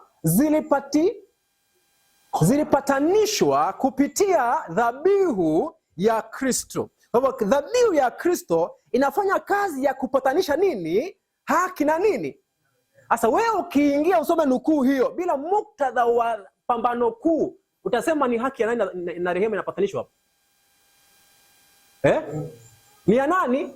zilipatanishwa kupitia dhabihu ya Kristo. Kwa hivyo dhabihu ya Kristo inafanya kazi ya kupatanisha nini? Haki na nini? Sasa wewe ukiingia usome nukuu hiyo bila muktadha wa pambano kuu, utasema ni haki ya nani na rehema inapatanishwa hapo? Ni ya nani?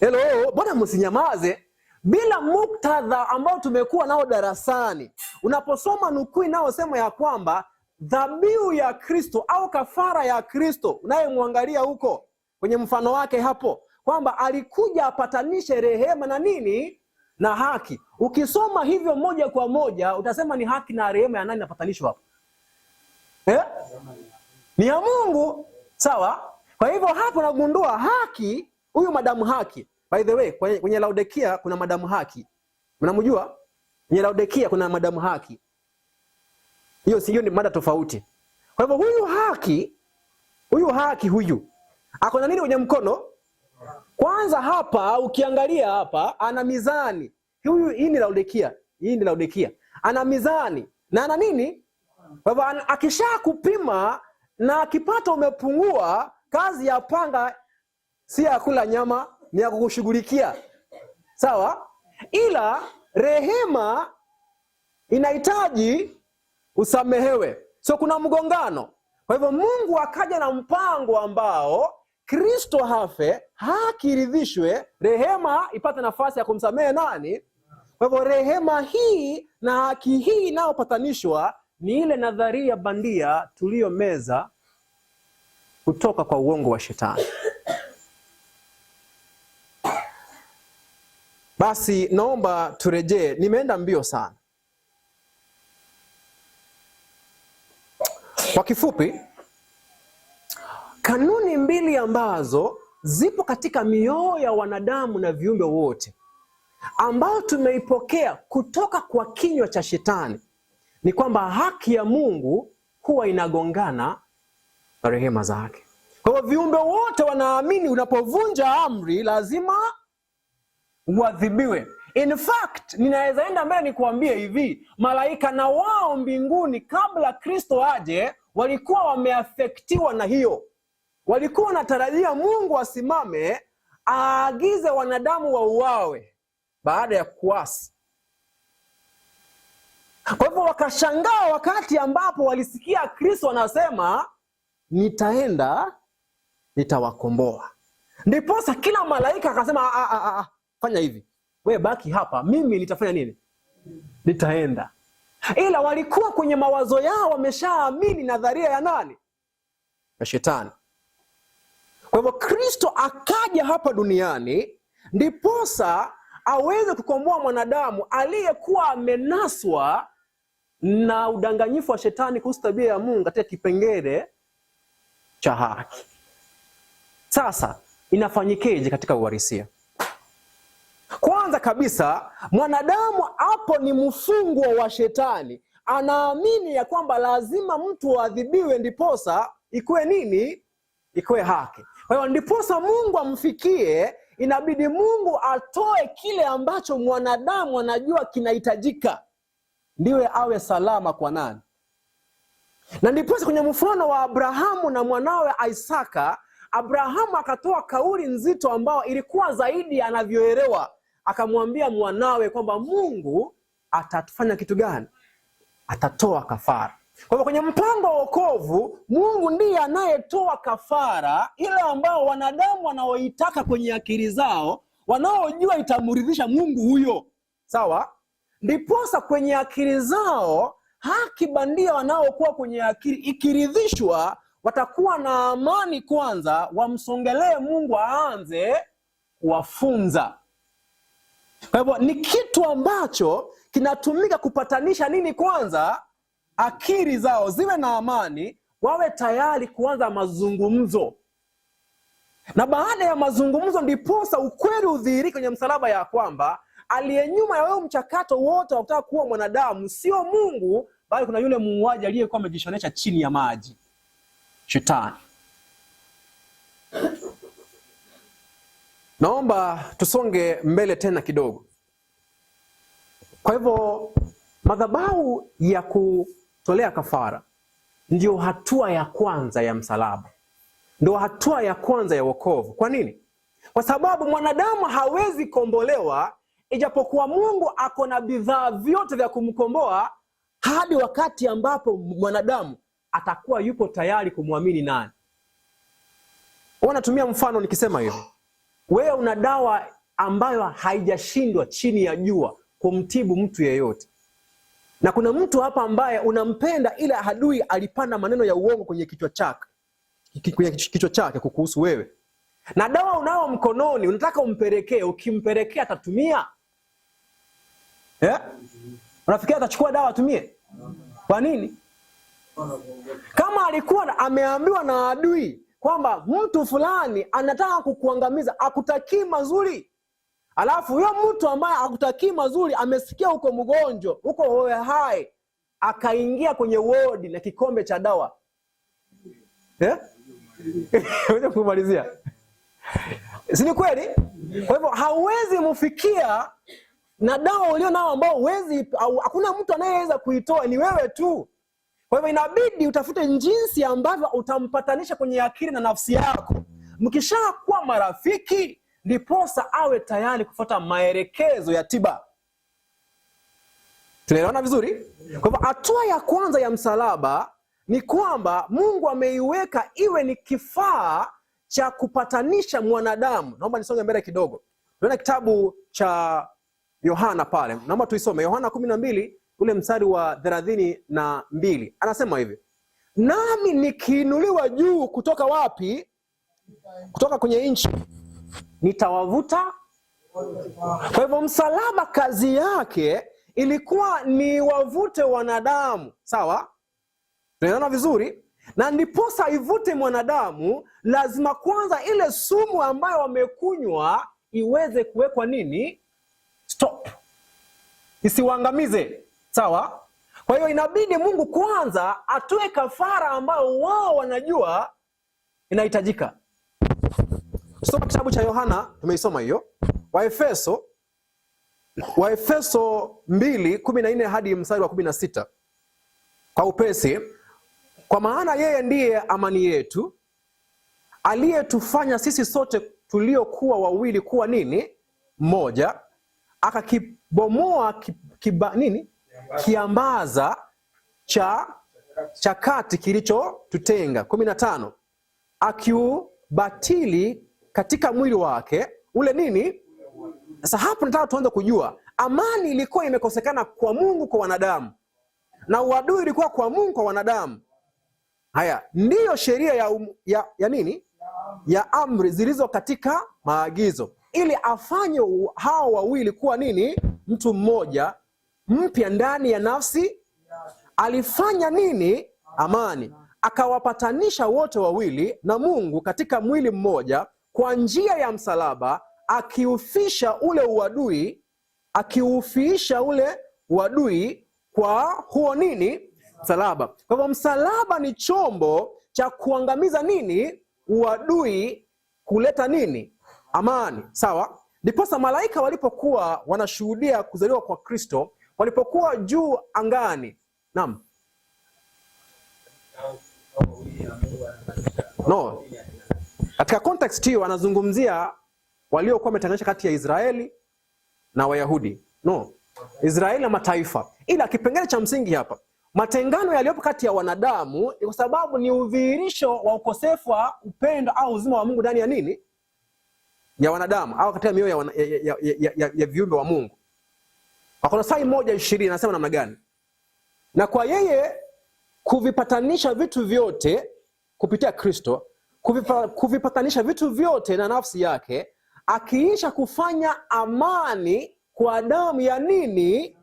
Hello, bwana msinyamaze. Bila muktadha ambao tumekuwa nao darasani, unaposoma nukuu inayosema ya kwamba dhabihu ya Kristo au kafara ya Kristo, unayemwangalia huko kwenye mfano wake hapo, kwamba alikuja apatanishe rehema na nini? Na haki. Ukisoma hivyo moja kwa moja, utasema ni haki na rehema ya nani inapatanishwa hapo? Ni ya Mungu. Sawa? Kwa hivyo hapo nagundua haki, huyu madamu haki. By the way, kwenye Laodikia kuna madamu haki. Mnamjua? Kwenye Laodikia kuna madamu haki. Hiyo ni mada tofauti. Kwa hivyo huyu haki ako na nini kwenye mkono? Kwanza hapa ukiangalia hapa ana mizani. Hii ni Laodikia. Ana mizani na ana nini? Kwa hivyo akisha kupima na kipato umepungua, kazi ya panga si ya kula nyama, ni ya kukushughulikia. Sawa? Ila rehema inahitaji usamehewe. So kuna mgongano. Kwa hivyo Mungu akaja na mpango ambao Kristo hafe, haki iridhishwe, rehema ipate nafasi ya kumsamehe nani? Kwa hivyo rehema hii na haki hii inayopatanishwa ni ile nadharia bandia tuliyomeza kutoka kwa uongo wa Shetani. Basi naomba turejee, nimeenda mbio sana. Kwa kifupi, kanuni mbili ambazo zipo katika mioyo ya wanadamu na viumbe wote ambao tumeipokea kutoka kwa kinywa cha Shetani ni kwamba haki ya Mungu huwa inagongana na rehema zake. Kwa hivyo viumbe wote wanaamini unapovunja amri lazima uadhibiwe. In fact, ninaweza enda mbele nikuambie hivi, malaika na wao mbinguni kabla Kristo aje walikuwa wameafektiwa na hiyo. Walikuwa wanatarajia Mungu asimame aagize wanadamu wauawe baada ya kuasi. Kwa hivyo wakashangaa wakati ambapo walisikia Kristo anasema nitaenda nitawakomboa. Ndiposa kila malaika akasema fanya hivi. Wewe baki hapa, mimi nitafanya nini? Nitaenda. Ila walikuwa kwenye mawazo yao wameshaamini nadharia ya nani? Ya Shetani. Kwa hivyo Kristo akaja hapa duniani ndiposa aweze kukomboa mwanadamu aliyekuwa amenaswa na udanganyifu wa Shetani kuhusu tabia ya Mungu katika kipengele cha haki. Sasa inafanyikeje katika uhalisia? Kwanza kabisa, mwanadamu hapo ni mfungwa wa Shetani. Anaamini ya kwamba lazima mtu aadhibiwe ndiposa ikuwe nini? Ikuwe haki. Kwa hiyo ndiposa Mungu amfikie, inabidi Mungu atoe kile ambacho mwanadamu anajua kinahitajika ndiwe awe salama kwa nani? Na ndiposa kwenye mfano wa Abrahamu na mwanawe Isaka, Abrahamu akatoa kauli nzito ambao ilikuwa zaidi anavyoelewa. Akamwambia mwanawe kwamba Mungu atafanya kitu gani? Atatoa kafara. Kwa hivyo kwenye mpango wa wokovu, Mungu ndiye anayetoa kafara ile ambao wanadamu wanaoitaka kwenye akili zao, wanaojua itamridhisha Mungu huyo. Sawa? Ndiposa kwenye akili zao, haki bandia wanaokuwa kwenye akili ikiridhishwa, watakuwa na amani kwanza, wamsongelee Mungu aanze kuwafunza. Kwa hivyo ni kitu ambacho kinatumika kupatanisha nini kwanza? Akili zao ziwe na amani, wawe tayari kuanza mazungumzo. Na baada ya mazungumzo ndiposa ukweli udhihirike kwenye msalaba ya kwamba aliye nyuma ya wewe mchakato wote wa kutaka kuwa mwanadamu sio Mungu, bali kuna yule muuaji aliyekuwa amejishonesha chini ya maji, Shetani. Naomba tusonge mbele tena kidogo. Kwa hivyo madhabahu ya kutolea kafara ndio hatua ya kwanza ya msalaba. Ndio hatua ya kwanza ya wokovu. Kwa nini? Kwa sababu mwanadamu hawezi kombolewa ijapokuwa Mungu ako na bidhaa vyote vya kumkomboa hadi wakati ambapo mwanadamu atakuwa yupo tayari kumwamini nani. Natumia mfano nikisema hivyo. Wewe una dawa ambayo haijashindwa chini ya jua kumtibu mtu yeyote. Na kuna mtu hapa ambaye unampenda ila adui alipanda maneno ya uongo kwenye kichwa chake kukuhusu wewe. Na dawa unao mkononi unataka umpelekee, ukimpelekea atatumia? Unafikiria atachukua dawa atumie? Kwa nini? Kama alikuwa ameambiwa na adui kwamba mtu fulani anataka kukuangamiza, akutakii mazuri, Alafu huyo mtu ambaye hakutakii mazuri amesikia uko mgonjwa, uko hoe hai, akaingia kwenye wodi na kikombe cha dawa. Ngoja kumalizia. Si ni kweli? Kwa hivyo hauwezi mfikia na dawa ulio nao ambao huwezi, hakuna mtu anayeweza kuitoa, ni wewe tu. Kwa hivyo inabidi utafute jinsi ambavyo utampatanisha kwenye akili na nafsi yako. Mkishakuwa marafiki, ndiposa awe tayari kufuata maelekezo ya tiba. Tunaelewana vizuri? Kwa hivyo hatua ya kwanza ya msalaba ni kwamba Mungu ameiweka iwe ni kifaa cha kupatanisha mwanadamu. Naomba nisonge mbele kidogo. Tunaona kitabu cha Yohana pale. Naomba tuisome Yohana 12 ule mstari wa 32. Anasema hivi: nami nikiinuliwa juu kutoka wapi? Kutoka kwenye nchi, nitawavuta. Kwa hivyo msalaba kazi yake ilikuwa ni wavute wanadamu. Sawa? Tunaona vizuri? Na ndiposa ivute mwanadamu, lazima kwanza ile sumu ambayo wamekunywa iweze kuwekwa nini? Stop. Isiwaangamize. Sawa? Kwa hiyo inabidi Mungu kwanza atoe kafara ambayo wao wanajua inahitajika. Soma kitabu cha Yohana, tumeisoma hiyo. Waefeso 2:14 hadi mstari wa 16. Kwa upesi: kwa maana yeye ndiye amani yetu, aliyetufanya sisi sote tuliokuwa wawili kuwa nini? Mmoja, akakibomoa kiambaza cha kati kilichotutenga. 15, akiubatili katika mwili wake ule nini? Sasa hapo nataka tuanze kujua amani ilikuwa imekosekana kwa Mungu kwa wanadamu, na uadui ilikuwa kwa Mungu kwa wanadamu. Haya ndiyo sheria ya nini? Ya amri zilizo katika maagizo, ili afanye hao wawili kuwa nini? Mtu mmoja mpya ndani ya nafsi. Alifanya nini? Amani. Akawapatanisha wote wawili na Mungu katika mwili mmoja kwa njia ya msalaba, akiufisha ule uadui kwa huo nini? Msalaba. Kwa hivyo msalaba ni chombo cha kuangamiza nini? Uadui, kuleta nini? Amani. Sawa? Ndiposa malaika walipokuwa wanashuhudia kuzaliwa kwa Kristo, walipokuwa juu angani. Naam. No. Katika context hiyo anazungumzia waliokuwa wametenganisha kati ya Israeli na Wayahudi. No. Israeli na mataifa. Ila kipengele cha msingi hapa, matengano yaliyopo kati ya wanadamu kwa sababu ni udhihirisho wa ukosefu wa upendo au uzima wa Mungu ndani ya nini? Ya wanadamu au katika mioyo ya viumbe wa Mungu. Wakolosai 1:20 anasema namna gani? Na kwa yeye kuvipatanisha vitu vyote kupitia Kristo, kuvipatanisha vitu vyote na nafsi yake, akiisha kufanya amani kwa damu ya nini?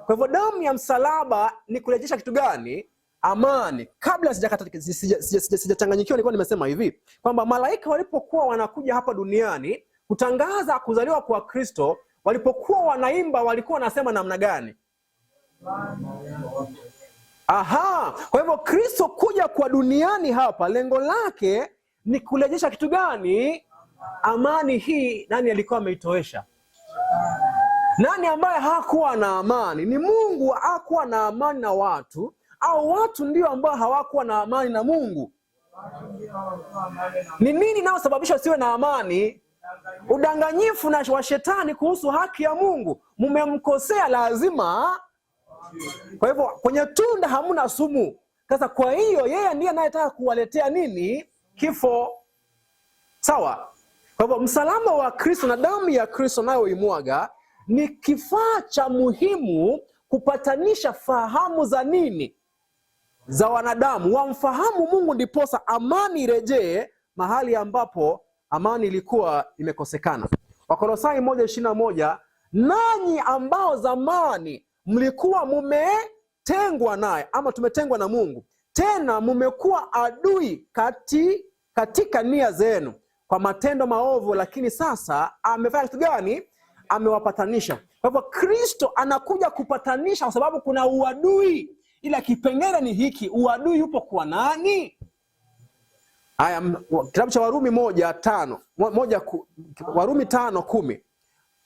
Kwa hivyo damu ya msalaba ni kurejesha kitu gani? Amani. Kabla sijachanganyikiwa nilikuwa nimesema hivi kwamba malaika walipokuwa wanakuja hapa duniani kutangaza kuzaliwa kwa Kristo, walipokuwa wanaimba walikuwa wanasema namna gani? Aha, kwa hivyo Kristo kuja kwa duniani hapa lengo lake ni kurejesha kitu gani? Amani hii. Nani alikuwa ameitoesha? Nani ambaye hakuwa na amani? Ni Mungu hakuwa na amani na watu, au watu ndio ambao hawakuwa na amani na Mungu? Ni nini nao sababisha siwe na amani? Udanganyifu na wa shetani kuhusu haki ya Mungu. Mumemkosea lazima. Kwa hivyo kwenye tunda hamuna sumu. Sasa kwa hiyo yeye ndiye anayetaka kuwaletea nini? Kifo. Sawa? Kwa hivyo msalaba wa Kristo na damu ya Kristo nayo imwaga ni kifaa cha muhimu kupatanisha fahamu za nini? Za wanadamu. Wamfahamu Mungu ndiposa amani irejee mahali ambapo amani ilikuwa imekosekana. Wakolosai 1:21, nanyi ambao zamani mlikuwa mumetengwa naye, ama tumetengwa na Mungu, tena mumekuwa adui katika nia zenu kwa matendo maovu, lakini sasa amefanya kitu gani? amewapatanisha. Kwa hivyo Kristo anakuja kupatanisha kwa sababu kuna uadui. Ila kipengele ni hiki, uadui yupo kwa nani? Haya, kitabu cha Warumi 1:5, Warumi 5:10.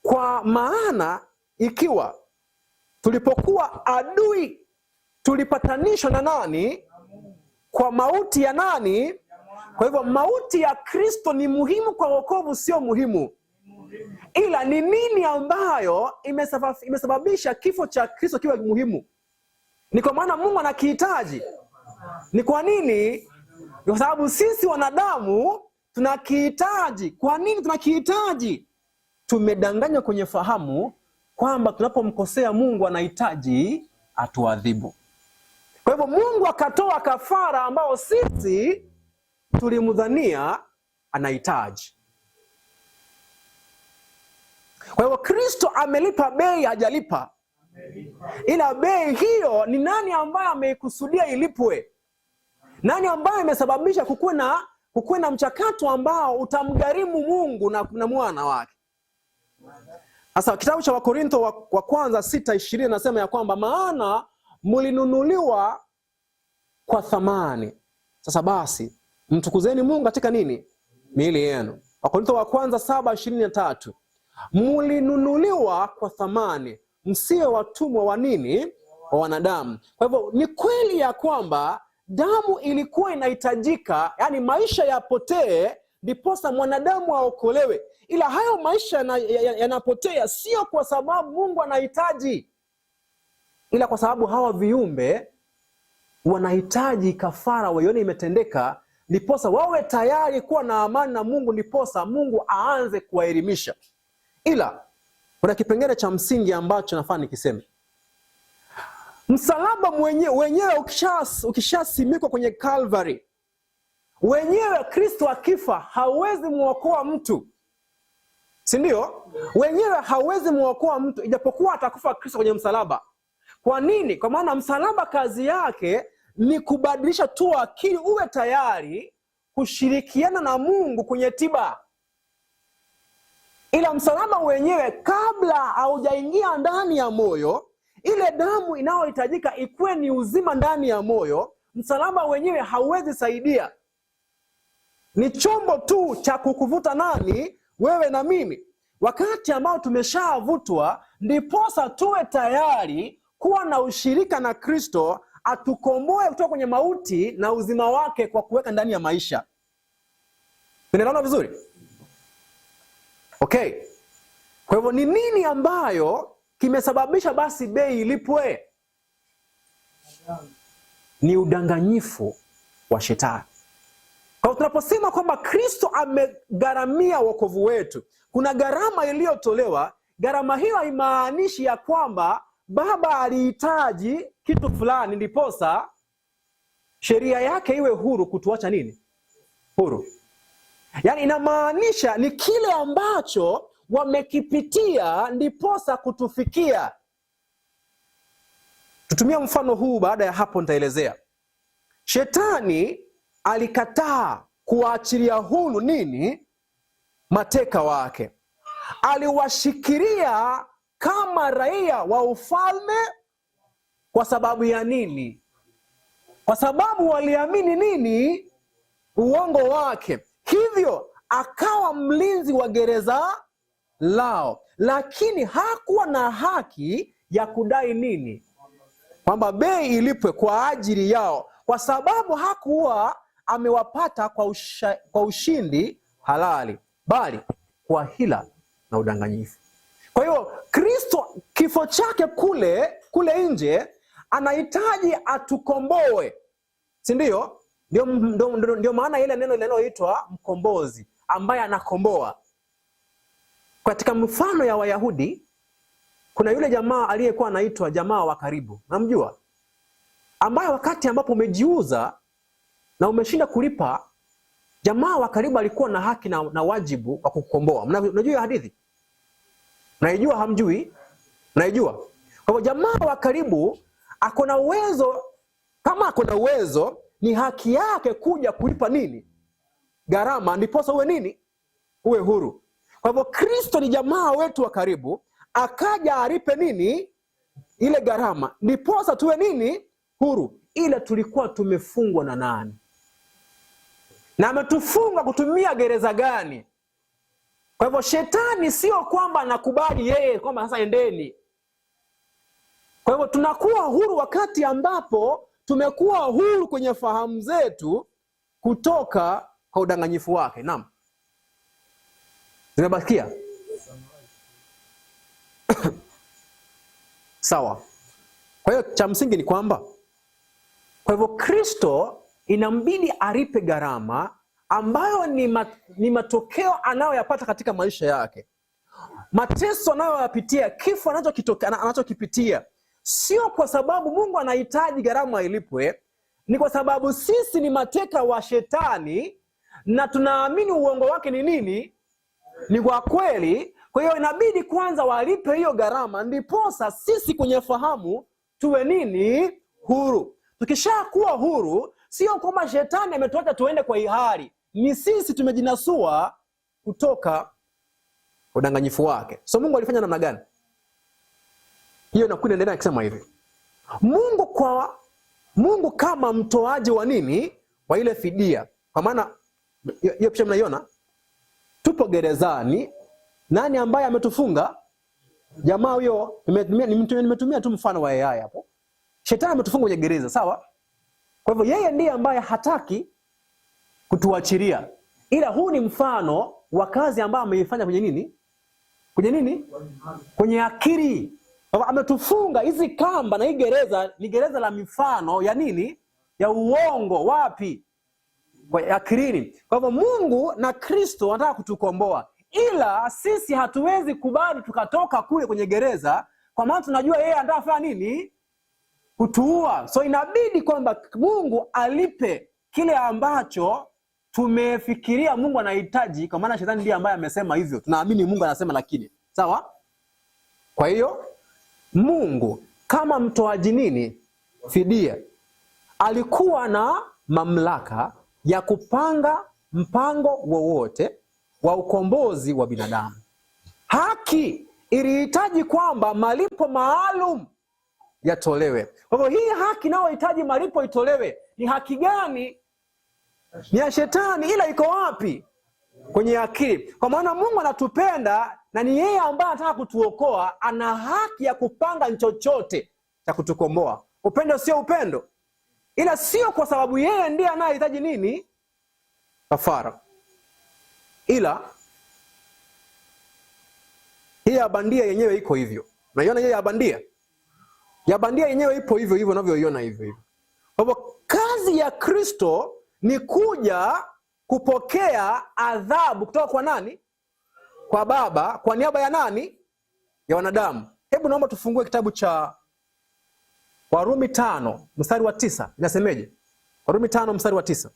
Kwa maana ikiwa tulipokuwa adui tulipatanishwa na nani? Kwa mauti ya nani? Kwa hivyo mauti ya Kristo ni muhimu kwa wokovu, sio muhimu. Ila ni nini ambayo imesababisha kifo cha Kristo kiwe muhimu? Ni kwa maana Mungu anakihitaji. Ni kwa nini? Kwa sababu sisi wanadamu tunakihitaji. Kwa nini tunakihitaji? Tumedanganywa kwenye fahamu kwamba tunapomkosea Mungu anahitaji atuadhibu. Kwa hivyo Mungu akatoa kafara ambao sisi tulimdhania anahitaji. Kwa hivyo Kristo amelipa bei, hajalipa. Ila bei hiyo ni nani ambaye ameikusudia ilipwe? Nani ambaye imesababisha kukuwe na mchakato ambao utamgharimu Mungu na mwana wake? Sasa kitabu cha Wakorintho wa kwanza 6:20 nasema ya kwamba maana mlinunuliwa kwa thamani. Sasa basi mtukuzeni Mungu katika nini? Miili yenu. Wakorintho wa kwanza 7:23. Mlinunuliwa kwa thamani, msiwe watumwa wa nini? Wa wanadamu. Kwa hivyo ni kweli ya kwamba damu ilikuwa inahitajika, yani maisha yapotee ndiposa mwanadamu aokolewe. Ila hayo maisha yanapotea sio kwa sababu Mungu anahitaji, ila kwa sababu hawa viumbe wanahitaji kafara waione imetendeka, ndiposa wawe tayari kuwa na amani na Mungu, ndiposa Mungu aanze kuwaelimisha. Ila kuna kipengele cha msingi ambacho nafaa nikiseme. Msalaba wenyewe ukishasimikwa kwenye Calvary, wenyewe Kristo akifa hawezi muokoa mtu. Si ndio? Wenyewe hawezi muokoa mtu ijapokuwa atakufa Kristo kwenye msalaba. Kwa nini? Kwa maana msalaba kazi yake ni kubadilisha tu akili uwe tayari kushirikiana na Mungu kwenye tiba. Ila msalaba wenyewe kabla haujaingia ndani ya moyo, ile damu inayohitajika ikuwe ni uzima ndani ya moyo, msalaba wenyewe hauwezi saidia. Ni chombo tu cha kukuvuta nani? Wewe na mimi. Wakati ambao tumeshavutwa, ndiposa tuwe tayari kuwa na ushirika na Kristo, atukomboe kutoka kwenye mauti na uzima wake kwa kuweka ndani ya maisha. Tunaelewana vizuri? Okay. Kwa hivyo ni nini ambayo kimesababisha basi bei ilipwe? Ni udanganyifu wa shetani. Kwa tunaposema kwamba Kristo amegharamia wokovu wetu, kuna gharama iliyotolewa. Gharama hiyo haimaanishi ya kwamba Baba alihitaji kitu fulani ndiposa sheria yake iwe huru kutuacha nini? Huru. Yaani inamaanisha ni kile ambacho wamekipitia ndiposa kutufikia. Tutumia mfano huu, baada ya hapo nitaelezea. Shetani alikataa kuachilia huru nini? Mateka wake. Aliwashikilia kama raia wa ufalme kwa sababu ya nini? Kwa sababu waliamini nini? Uongo wake. Hivyo akawa mlinzi wa gereza lao, lakini hakuwa na haki ya kudai nini? Kwamba bei ilipwe kwa ajili yao, kwa sababu hakuwa amewapata kwa ushindi halali, bali kwa hila na udanganyifu. Kwa hiyo Kristo kifo chake kule nje anahitaji atukomboe. Si ndio? Ndio maana ile neno linaloitwa mkombozi, ambaye anakomboa. Katika mfano ya Wayahudi kuna yule jamaa aliyekuwa anaitwa jamaa wa karibu. Namjua? Ambaye wakati ambapo umejiuza na umeshinda kulipa, jamaa wa karibu alikuwa na haki na wajibu wa kukukomboa. Unajua hiyo hadithi? Naijua? Hamjui? Naijua. Kwa hivyo jamaa wa karibu ako na uwezo, kama ako na uwezo ni haki yake kuja kulipa nini? Gharama, ndiposa uwe nini? Uwe huru. Kwa Kwa hivyo Kristo ni jamaa wetu wa karibu, akaja alipe nini? Ile gharama, ndiposa tuwe nini? Huru. Ile tulikuwa tumefungwa na nani? Na ametufunga kutumia gereza gani? Kwa hivyo shetani sio kwamba anakubali yeye kwamba sasa endeni. Kwa hivyo tunakuwa huru wakati ambapo tumekuwa huru kwenye fahamu zetu kutoka kwa udanganyifu wake. Naam. Zimebakia? Sawa. Kwa hiyo cha msingi ni kwamba, kwa hivyo Kristo inambidi alipe gharama ambayo ni matokeo anayoyapata katika maisha yake. Mateso anayoyapitia, kifo anachokipitia, sio kwa sababu Mungu anahitaji gharama ilipwe, ni kwa sababu sisi ni mateka wa shetani na tunaamini uongo wake ni nini? Ni kwa kweli. Kwa hiyo inabidi kwanza walipe hiyo gharama, ndiposa sisi kwenye fahamu tuwe nini? Huru. Tukishakuwa huru, sio kwamba shetani ametuacha tuende kwa hiari, ni sisi tumejinasua kutoka udanganyifu wake. So Mungu alifanya namna gani? Hiyo nakuwa inaendelea akisema hivi. Mungu kama mtoaji wa nini? Wa ile fidia. Kwa maana hiyo picha mnaiona? Tupo gerezani. Nani ambaye ametufunga? Jamaa huyo, nimetumia tu mfano wa AI hapo. Shetani ametufunga kwenye gereza, sawa? Kwa hivyo yeye ndiye ambaye hataki kutuachilia. Ila huu ni mfano wa kazi ambayo ameifanya kwenye nini? Kwenye nini? Kwenye akili. Ametufunga hizi kamba, na hii gereza ni gereza la mifano ya nini? Ya uongo. Wapi? Kwa akilini. Kwa hivyo Mungu na Kristo wanataka kutukomboa, ila sisi hatuwezi kubali tukatoka kule kwenye gereza, kwa maana tunajua yeye anataka kufanya nini? Kutuua. So inabidi kwamba Mungu alipe kile ambacho tumefikiria Mungu anahitaji, kwa maana shetani ndiye ambaye amesema hivyo. Tunaamini Mungu anasema lakini. Sawa? Kwa hiyo Mungu kama mtoaji nini? Fidia. Alikuwa na mamlaka ya kupanga mpango wowote wa ukombozi wa binadamu. Haki ilihitaji kwamba malipo maalum yatolewe. Kwa hivyo hii haki inayohitaji malipo itolewe ni haki gani? Ni ya shetani, ila iko wapi? Kwenye akili. Kwa maana Mungu anatupenda na ni yeye ambaye anataka kutuokoa, ana haki ya kupanga chochote cha kutukomboa. Upendo sio upendo, ila sio kwa sababu yeye ndiye anayehitaji nini? Kafara. Ila hii ya bandia yenyewe iko hivyo. Unaiona hii ya bandia? Ya bandia yenyewe ipo hivyo hivyo unavyoiona hivyo hivyo. Kwa hivyo kazi ya Kristo ni kuja kupokea adhabu kutoka kwa nani? Kwa Baba, kwa niaba ya nani? Ya wanadamu. Hebu naomba tufungue kitabu cha Warumi 5 mstari wa 9. Inasemeje? Warumi 5 mstari wa 9.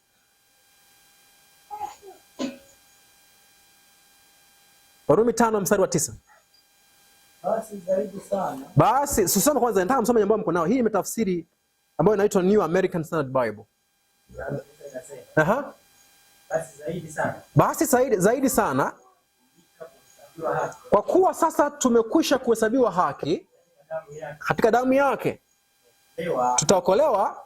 Warumi 5 mstari wa 9. Basi susoma kwanza, nataka msome jambo mko nao. Hii imetafsiri ambayo inaitwa New American Standard Bible. Aha. Basi zaidi sana kwa kuwa sasa tumekwisha kuhesabiwa haki katika damu yake, tutaokolewa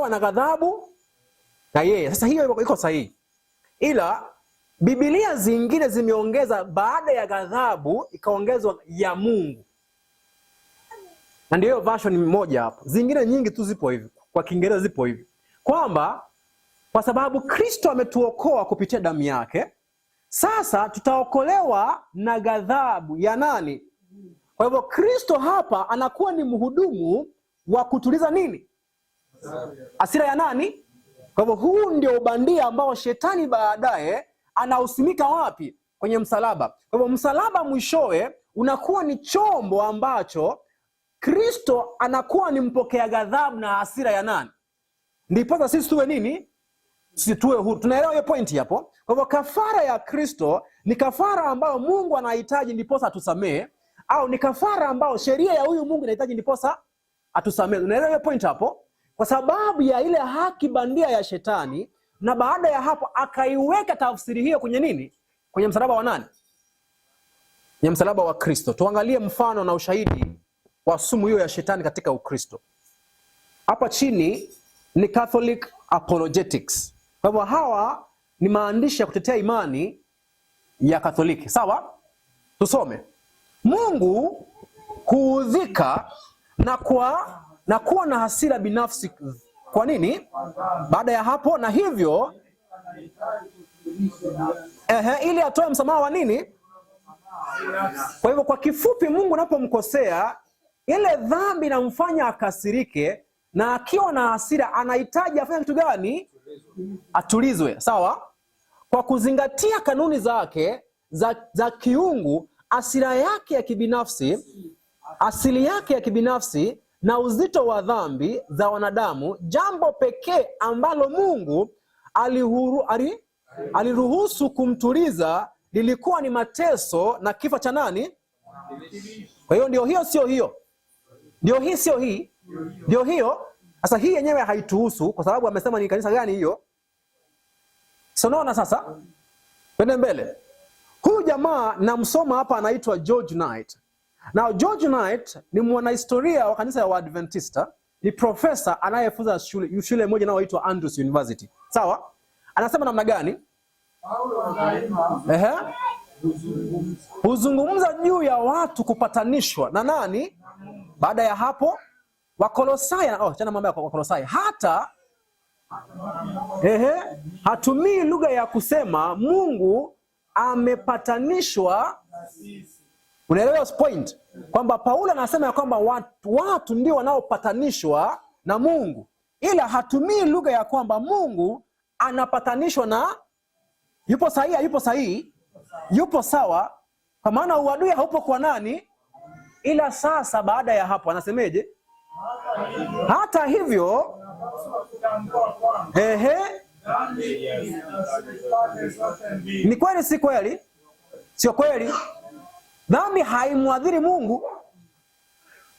na ghadhabu na yeye. Sasa hiyo iko sahihi, ila Biblia zingine zimeongeza baada ya ghadhabu ikaongezwa ya Mungu, na ndio version moja hapo. Zingine nyingi tu zipo hivi, kwa Kiingereza zipo hivi kwamba kwa sababu Kristo ametuokoa kupitia damu yake, sasa tutaokolewa na ghadhabu ya nani? Kwa hivyo Kristo hapa anakuwa ni mhudumu wa kutuliza nini? Hasira ya nani? Kwa hivyo huu ndio ubandia ambao shetani baadaye anausimika wapi? Kwenye msalaba. Kwa hivyo msalaba mwishowe unakuwa ni chombo ambacho Kristo anakuwa ni mpokea ghadhabu na hasira ya nani? Ndipo sisi tuwe nini? Sisi tuwe huru. Tunaelewa hiyo pointi hapo? Kwa hivyo kafara ya Kristo ni kafara ambayo Mungu anahitaji ndiposa atusamee, au ni kafara ambayo sheria ya huyu Mungu inahitaji ndiposa atusamee. Unaelewa hiyo point hapo? Kwa sababu ya ile haki bandia ya shetani, na baada ya hapo akaiweka tafsiri hiyo kwenye nini? Kwenye msalaba wa nani? Kwenye msalaba wa Kristo. Tuangalie mfano na ushahidi wa sumu hiyo ya shetani katika Ukristo. Hapa chini ni Catholic Apologetics. Kwa hivyo hawa ni maandishi ya kutetea imani ya Katoliki. Sawa? Tusome. Mungu huudhika na kuwa na hasira binafsi. Kwa nini? Baada ya hapo, na hivyo ili atoe msamaha wa nini? Kwa hivyo kwa kifupi, Mungu anapomkosea, ile dhambi inamfanya akasirike, na akiwa na hasira anahitaji afanye kitu gani? Atulizwe. Sawa? Kwa kuzingatia kanuni zake za kiungu, asili yake ya kibinafsi na uzito wa dhambi za wanadamu, jambo pekee ambalo Mungu aliruhusu kumtuliza lilikuwa ni mateso na kifo cha nani? Kwa hiyo ndio hiyo, sio hiyo. Ndio hii, sio hii. Ndio hiyo. Sasa hii yenyewe haituhusu kwa sababu amesema ni kanisa gani hiyo? Unaona sasa? Twende mbele. Huyu jamaa namsoma hapa anaitwa George Knight. Now George Knight ni mwanahistoria wa kanisa ya Waadventista, ni profesa anayefunza shule moja inayoitwa Andrews University. Sawa? Anasema namna gani? Huzungumza juu ya watu kupatanishwa na nani? Baada ya hapo Wakolosai, chana mambo ya Wakolosai. Hata hatumii lugha ya kusema Mungu amepatanishwa. Unaelewa point? Kwamba Paulo anasema ya kwamba watu ndio wanaopatanishwa na Mungu, ila hatumii lugha ya kwamba Mungu anapatanishwa na. Yupo sahihi? Yupo sahihi? Yupo sawa, kwa maana uadui haupo kwa nani? Ila sasa baada ya hapo anasemeje? Hata hivyo ni kweli, si kweli? Sio kweli? Dhambi haimwadhiri Mungu,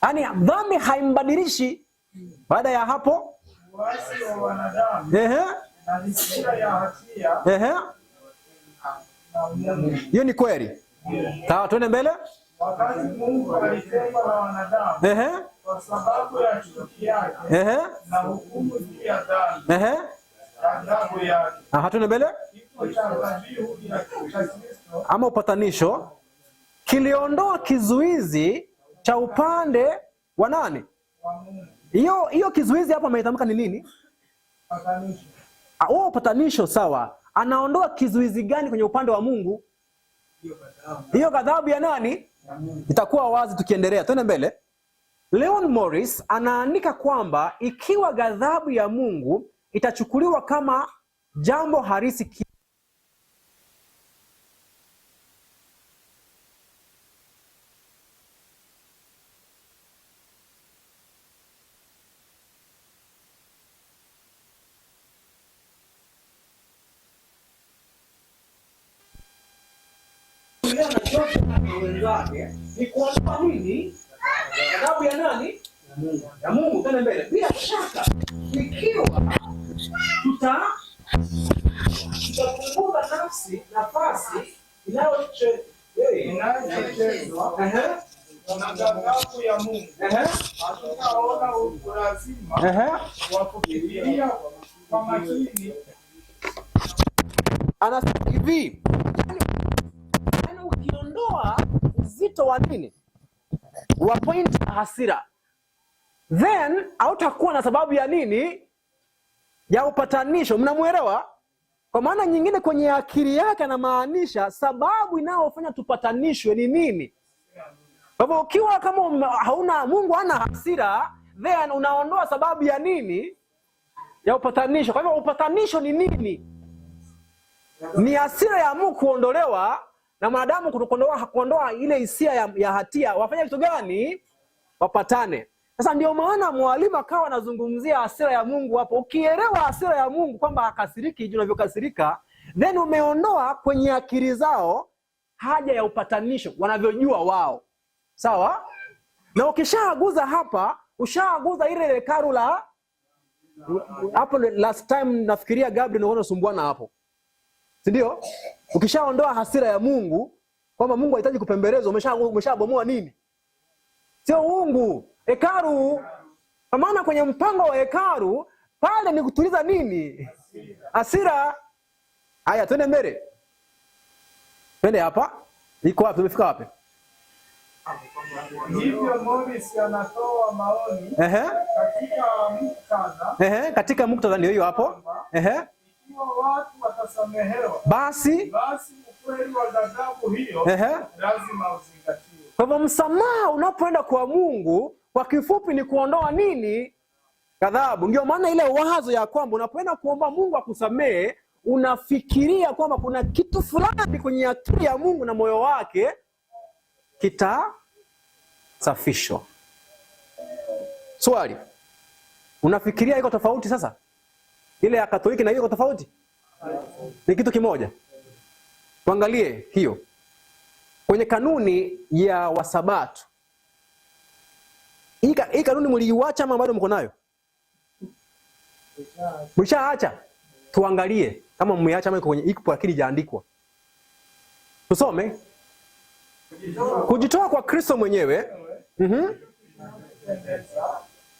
yaani dhambi haimbadilishi. Baada ya hapo hiyo ni kweli. Sawa, tuende mbele. Wakati Mungu alitengwa na wanadamu kwa sababu ya chuki yake na hukumu juu ya dhambi, adhabu yake. Tuende mbele. Kifo cha dhabihu ya Kristo ama upatanisho kiliondoa kizuizi cha upande wa nani? wa Mungu. Hiyo kizuizi hapa ameitamka ni nini? Patanisho. Upatanisho, sawa. Anaondoa kizuizi gani kwenye upande wa Mungu? Hiyo ghadhabu ya nani? Itakuwa wazi tukiendelea. Twende mbele. Leon Morris anaandika kwamba ikiwa ghadhabu ya Mungu itachukuliwa kama jambo halisi ni kuondoa nini? Ghadhabu ya nani? Ya Mungu. Twende mbele. Bila shaka ikiwa tutapunguza nafasi inayochezwa na ghadhabu ya Mungu, hatutaona ulazima wa kufikiria kwa makini. Anasema hivi, yaani ukiondoa uzito wa nini? Wa point hasira, then hautakuwa na sababu ya nini? Ya upatanisho. Mnamuelewa? Kwa maana nyingine kwenye akili yake anamaanisha sababu inayofanya tupatanishwe ni nini? Kwa hivyo ukiwa kama hauna Mungu hana hasira, then unaondoa sababu ya nini? Ya upatanisho. Kwa hivyo upatanisho ni nini? Ni hasira ya Mungu kuondolewa na mwanadamu kuondoa ile hisia ya hatia. Wafanya kitu gani? Wapatane. Sasa ndio maana mwalimu akawa anazungumzia hasira ya Mungu hapo. Ukielewa hasira ya Mungu kwamba hakasiriki hivi unavyokasirika, then umeondoa kwenye akili zao haja ya upatanisho wanavyojua wao. Sawa? Na ukishaguza hapa, ushaguza ile hekalu Hapo last time nafikiria Gabriel unaona sumbuana hapo. Si ndio? Ukishaondoa hasira ya Mungu kwamba Mungu hahitaji kupembelezwa, umeshabomoa nini? Sio uungu. Hekalu. Kwa maana kwenye mpango wa hekalu pale ni kutuliza nini? Hasira. Haya, twende mbele. Twende hapa. Iko wapi? Tumefika wapi? Hivyo Morris anatoa maoni katika muktadha ndio hiyo hapo. Ikiwa watu watasamehewa, basi ukweli wa ghadhabu hiyo lazima uzingatiwe. Kwa hivyo msamaha unapoenda kwa Mungu kwa kifupi ni kuondoa nini? Ghadhabu. Ndio maana ile wazo ya kwamba unapoenda kuomba Mungu akusamehe, unafikiria kwamba kuna kitu fulani kwenye akili ya Mungu na moyo wake kitasafishwa. Swali. Unafikiria iko tofauti sasa? Ile ya Katoliki na hiyo iko tofauti? Ni kitu kimoja. Tuangalie hiyo. Kwenye kanuni ya Wasabato. Hii kanuni mliiacha ama bado mko nayo? Mshaacha. Tuangalie kama mmeacha ama iko kwenye iko lakini hajaandikwa. Tusome. Kujitoa kwa Kristo mwenyewe.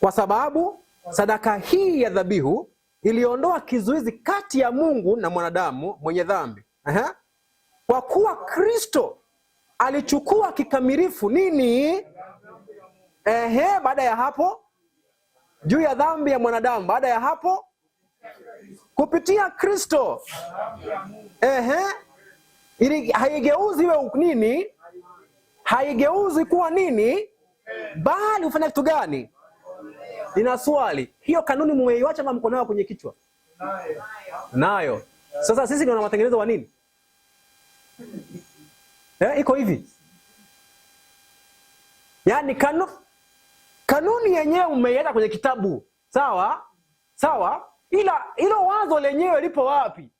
Kwa sababu sadaka hii ya dhabihu iliondoa kizuizi kati ya Mungu na mwanadamu mwenye dhambi. Kwa kuwa Kristo alichukua kikamilifu nini? Baada ya hapo juu ya dhambi ya mwanadamu. Baada ya hapo kupitia Kristo. Ili haigeuzi iwe nini? Haigeuzi kuwa nini? Bali ufanya kitu gani? Ina swali. Hiyo kanuni mmeiacha ama mko nayo kwenye kichwa? Nayo. Sasa sisi ndio matengenezo wa nini? Iko hivi. Yaani kanuni yenyewe umeiacha kwenye kitabu. Sawa? Sawa? Ila hilo wazo lenyewe lipo wapi?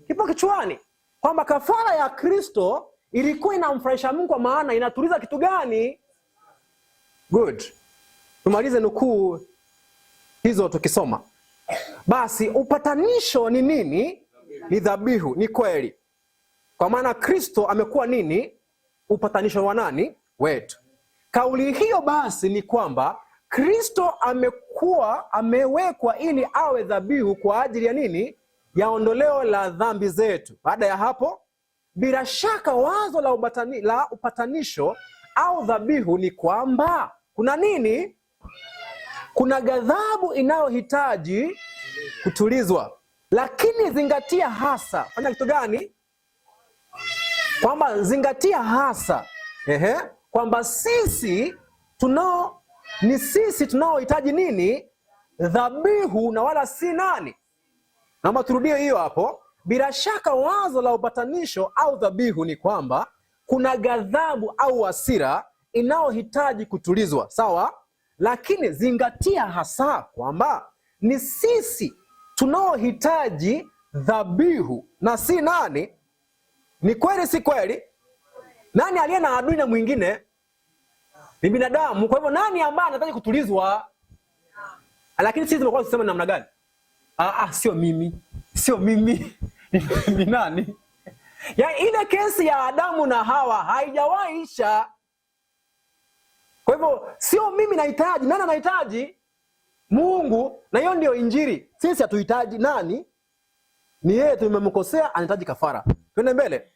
Kipo kichwani. Kwamba kafara ya Kristo ilikuwa inamfurahisha Mungu kwa maana inatuliza kitu gani? Good. Tumalize nukuu hizo tukisoma. Basi upatanisho ni nini? Ni dhabihu. Ni kweli. Kwa maana Kristo amekuwa nini? Upatanisho wa nani? Wetu. Kauli hiyo basi ni kwamba Kristo amewekwa ili awe dhabihu kwa ajili ya nini? Ya ondoleo la dhambi zetu. Baada ya hapo, bila shaka wazo la upatanisho au dhabihu ni kwamba kuna nini? Kuna ghadhabu inayohitaji kutulizwa. Lakini zingatia hasa. Fanya kitu gani? Kwamba zingatia hasa. Kwamba sisi tunaohitaji nini? Dhabihu na wala si nani? Naomba turudie hiyo hapo. Bila shaka wazo la upatanisho au dhabihu ni kwamba kuna ghadhabu au hasira inayohitaji kutulizwa. Sawa? Lakini zingatia hasa kwamba ni sisi tunaohitaji dhabihu na si nani? Ni kweli si kweli? Nani aliye na adui na mwingine? Ni binadamu. Kwa hivyo nani ambaye anataka kutulizwa? Lakini sisi tumekuwa tuseme namna gani? Sio mimi. Sio mimi. Ni nani? Ya ile kesi ya Adamu na Hawa haijawahi isha. Kwa hivyo sio mimi nahitaji, nani anahitaji? Mungu. Na hiyo ndio injili. Sisi hatuhitaji nani? Ni yeye tumemkosea, anahitaji kafara. Twende mbele.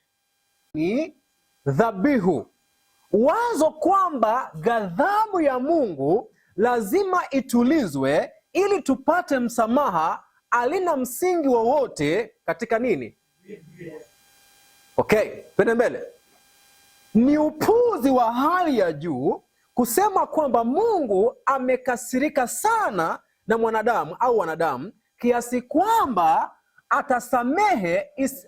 Ni dhabihu. Wazo kwamba ghadhabu ya Mungu lazima itulizwe ili tupate msamaha alina msingi wowote katika nini? Okay, twende mbele. Ni upuzi wa hali ya juu kusema kwamba Mungu amekasirika sana na mwanadamu au wanadamu kiasi kwamba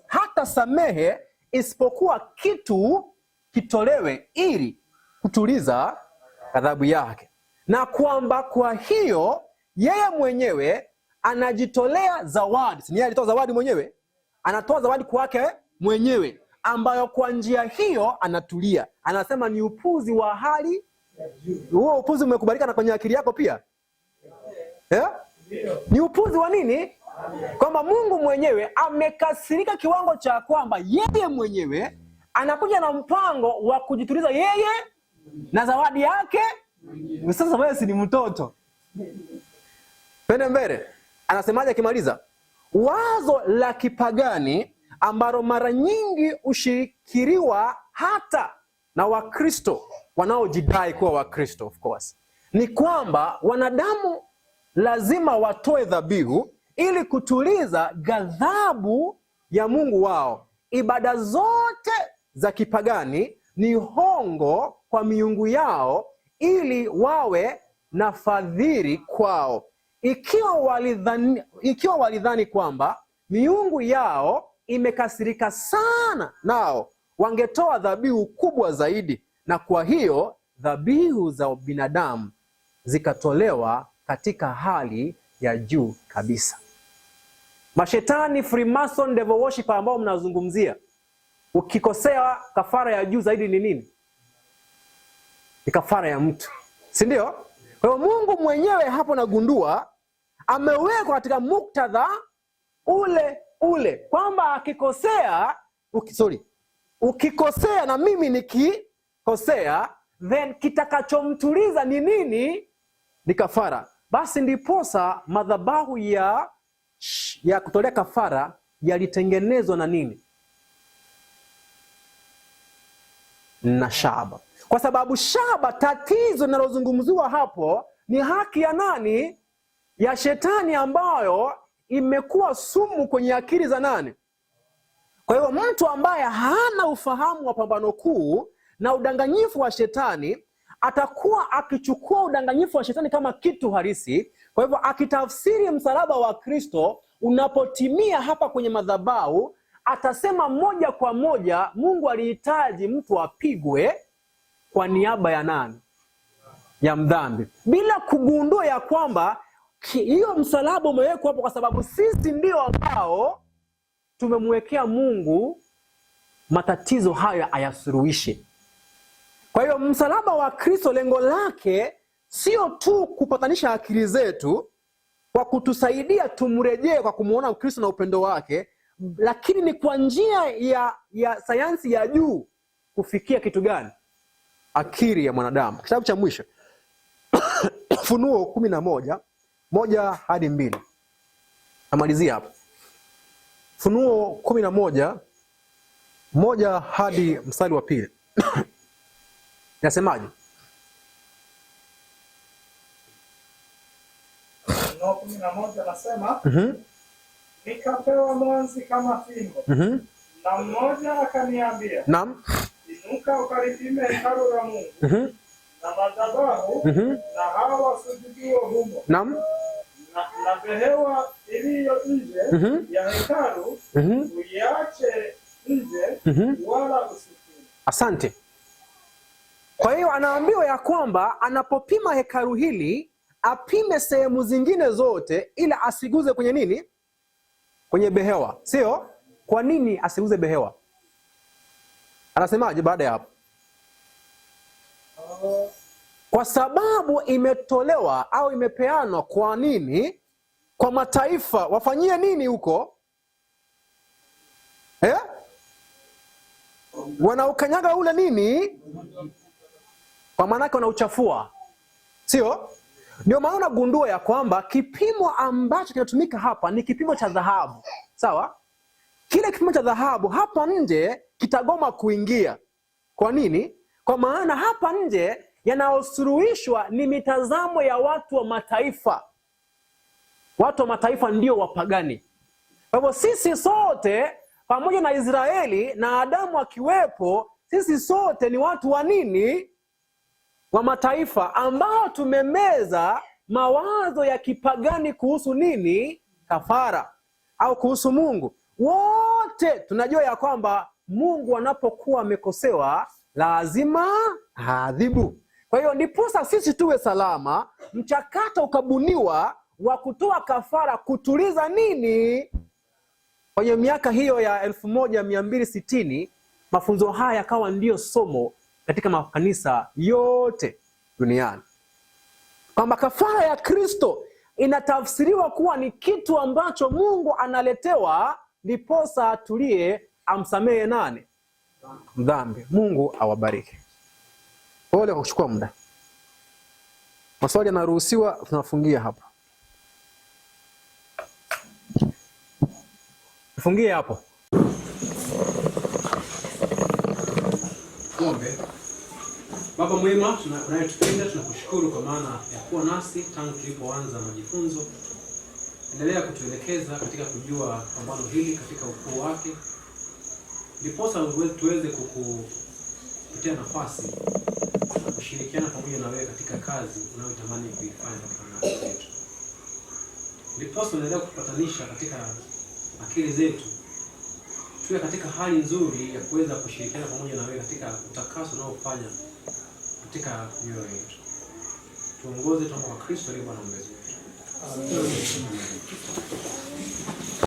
hatasamehe isipokuwa kitu kitolewe ili kutuliza ghadhabu yake. Na kwamba kwa hiyo yeye mwenyewe anajitolea zawadi. Si yeye alitoa zawadi mwenyewe? Anatoa zawadi kwake mwenyewe ambayo kwa njia hiyo anatulia. Anasema ni upuzi wa hali. Huo upuzi umekubalika na kwenye akili yako pia? Ni upuzi wa nini? Kwamba Mungu mwenyewe amekasirika kiwango cha kwamba yeye mwenyewe anakuja na mpango wa kujituliza yeye na zawadi yake. Sasa wewe si ni mtoto? Pende mbele. Anasemaje akimaliza? Wazo la kipagani ambalo mara nyingi ushirikiriwa hata na Wakristo wanaojidai kuwa Wakristo, of course, ni kwamba wanadamu lazima watoe dhabihu ili kutuliza ghadhabu ya Mungu wao. Ibada zote za kipagani ni hongo kwa miungu yao ili wawe na fadhili kwao. Ikiwa walidhani kwamba miungu yao imekasirika sana nao, wangetoa dhabihu kubwa zaidi, na kwa hiyo dhabihu za binadamu zikatolewa katika hali ya juu kabisa. Mashetani, Freemason, devil worship ambao mnazungumzia, ukikosea kafara ya juu zaidi ni nini? Ni kafara ya mtu, si ndio? Kwa hiyo Mungu mwenyewe hapo nagundua amewekwa katika muktadha ule kwamba akikosea, ukikosea na mimi nikikosea, then kitakachomtuliza ni nini? Ni kafara. Basi ndiposa madhabahu ya kutolea kafara yalitengenezwa na nini? Na shaba. Kwa sababu shaba, tatizo linalozungumziwa hapo ni haki ya nani? Ya shetani, ambayo imekuwa sumu kwenye akili za nani? Kwa hiyo mtu ambaye hana ufahamu wa pambano kuu na udanganyifu wa shetani atakuwa akichukua udanganyifu wa shetani kama kitu halisi. Kwa hivyo akitafsiri msalaba wa Kristo unapotimia hapa kwenye madhabahu, atasema moja kwa moja Mungu alihitaji mtu apigwe kwa niaba ya nani? Ya mdhambi, bila kugundua ya kwamba hiyo msalaba umewekwa hapo kwa sababu sisi ndio ambao tumemwekea Mungu matatizo hayo ayasuluhishe. Kwa hiyo msalaba wa Kristo lengo lake sio tu kupatanisha akili zetu kwa kutusaidia tumrejee kwa kumuona Kristo na upendo wake, lakini ni kwa njia ya sayansi ya juu kufikia kitu gani? Akili ya mwanadamu. Kitabu cha mwisho Ufunuo 11:1-2. Namalizia hapa. Ufunuo 11:1-2. Nasemaje? Ufunuo 11 nasema, nikapewa mwanzi kama fimbo, na mmoja akaniambia, naam, inuka ukalipime hekalu la Mungu, na madhabahu, na hawa wasujudio humo, naam, na behewa iliyo nje ya hekalu uiache nje, wala usifunge. Asante. Kwa hiyo anaambiwa ya kwamba anapopima hekalu hili apime sehemu zingine zote, ila asiguze kwenye nini? Kwenye behewa, sio? Kwa nini asiguze behewa? Anasemaje baada ya hapo? Kwa sababu imetolewa au imepeanwa. Kwa nini? Kwa mataifa wafanyie nini huko? Wanaukanyaga ule nini? Kwa maana yake wanauchafua, sio? Ndio maana unagundua ya kwamba kipimo ambacho kinatumika hapa ni kipimo cha dhahabu, sawa? Kile kipimo cha dhahabu hapa nje kitagoma kuingia. Kwa nini? Kwa maana hapa nje yanayosuluhishwa ni mitazamo ya watu wa mataifa. Watu wa mataifa ndio wapagani. Kwa hivyo sisi sote pamoja na Israeli na Adamu akiwepo, sisi sote ni watu wa nini? Wa mataifa, ambao tumemeza mawazo ya kipagani kuhusu nini? Kafara au kuhusu Mungu. Wote tunajua ya kwamba Mungu anapokuwa amekosewa lazima adhibu. Kwa hiyo ndiposa sisi tuwe salama, mchakato ukabuniwa wa kutoa kafara kutuliza nini? Kwenye miaka hiyo ya 1260 mafunzo haya yakawa ndiyo somo katika makanisa yote duniani, kwamba kafara ya Kristo inatafsiriwa kuwa ni kitu ambacho Mungu analetewa ndiposa atulie amsamehe nani? Dhambi. Mungu awabariki. Pole kwa kuchukua muda. Maswali yanaruhusiwa, tunafungia hapa. Tufungie hapo. Tuombe. Baba mwema, unayetupenda, tunakushukuru kwa maana ya kuwa nasi tangu tulipoanza majifunzo. Endelea kutuelekeza katika kujua pambano hili katika ukuu wake, ndiposa tuweze kukupatia nafasi kushirikiana pamoja na wewe katika kazi unayotamani kuifanya katika nafsi yetu. Ndiposa unaendelea kupatanisha katika akili zetu, tuwe katika hali nzuri ya kuweza kushirikiana pamoja na wewe katika utakaso unaofanya katika mioyo yetu. Tuongoze, tuombe kwa Kristo aliye Bwana mwombezi wetu. Amen.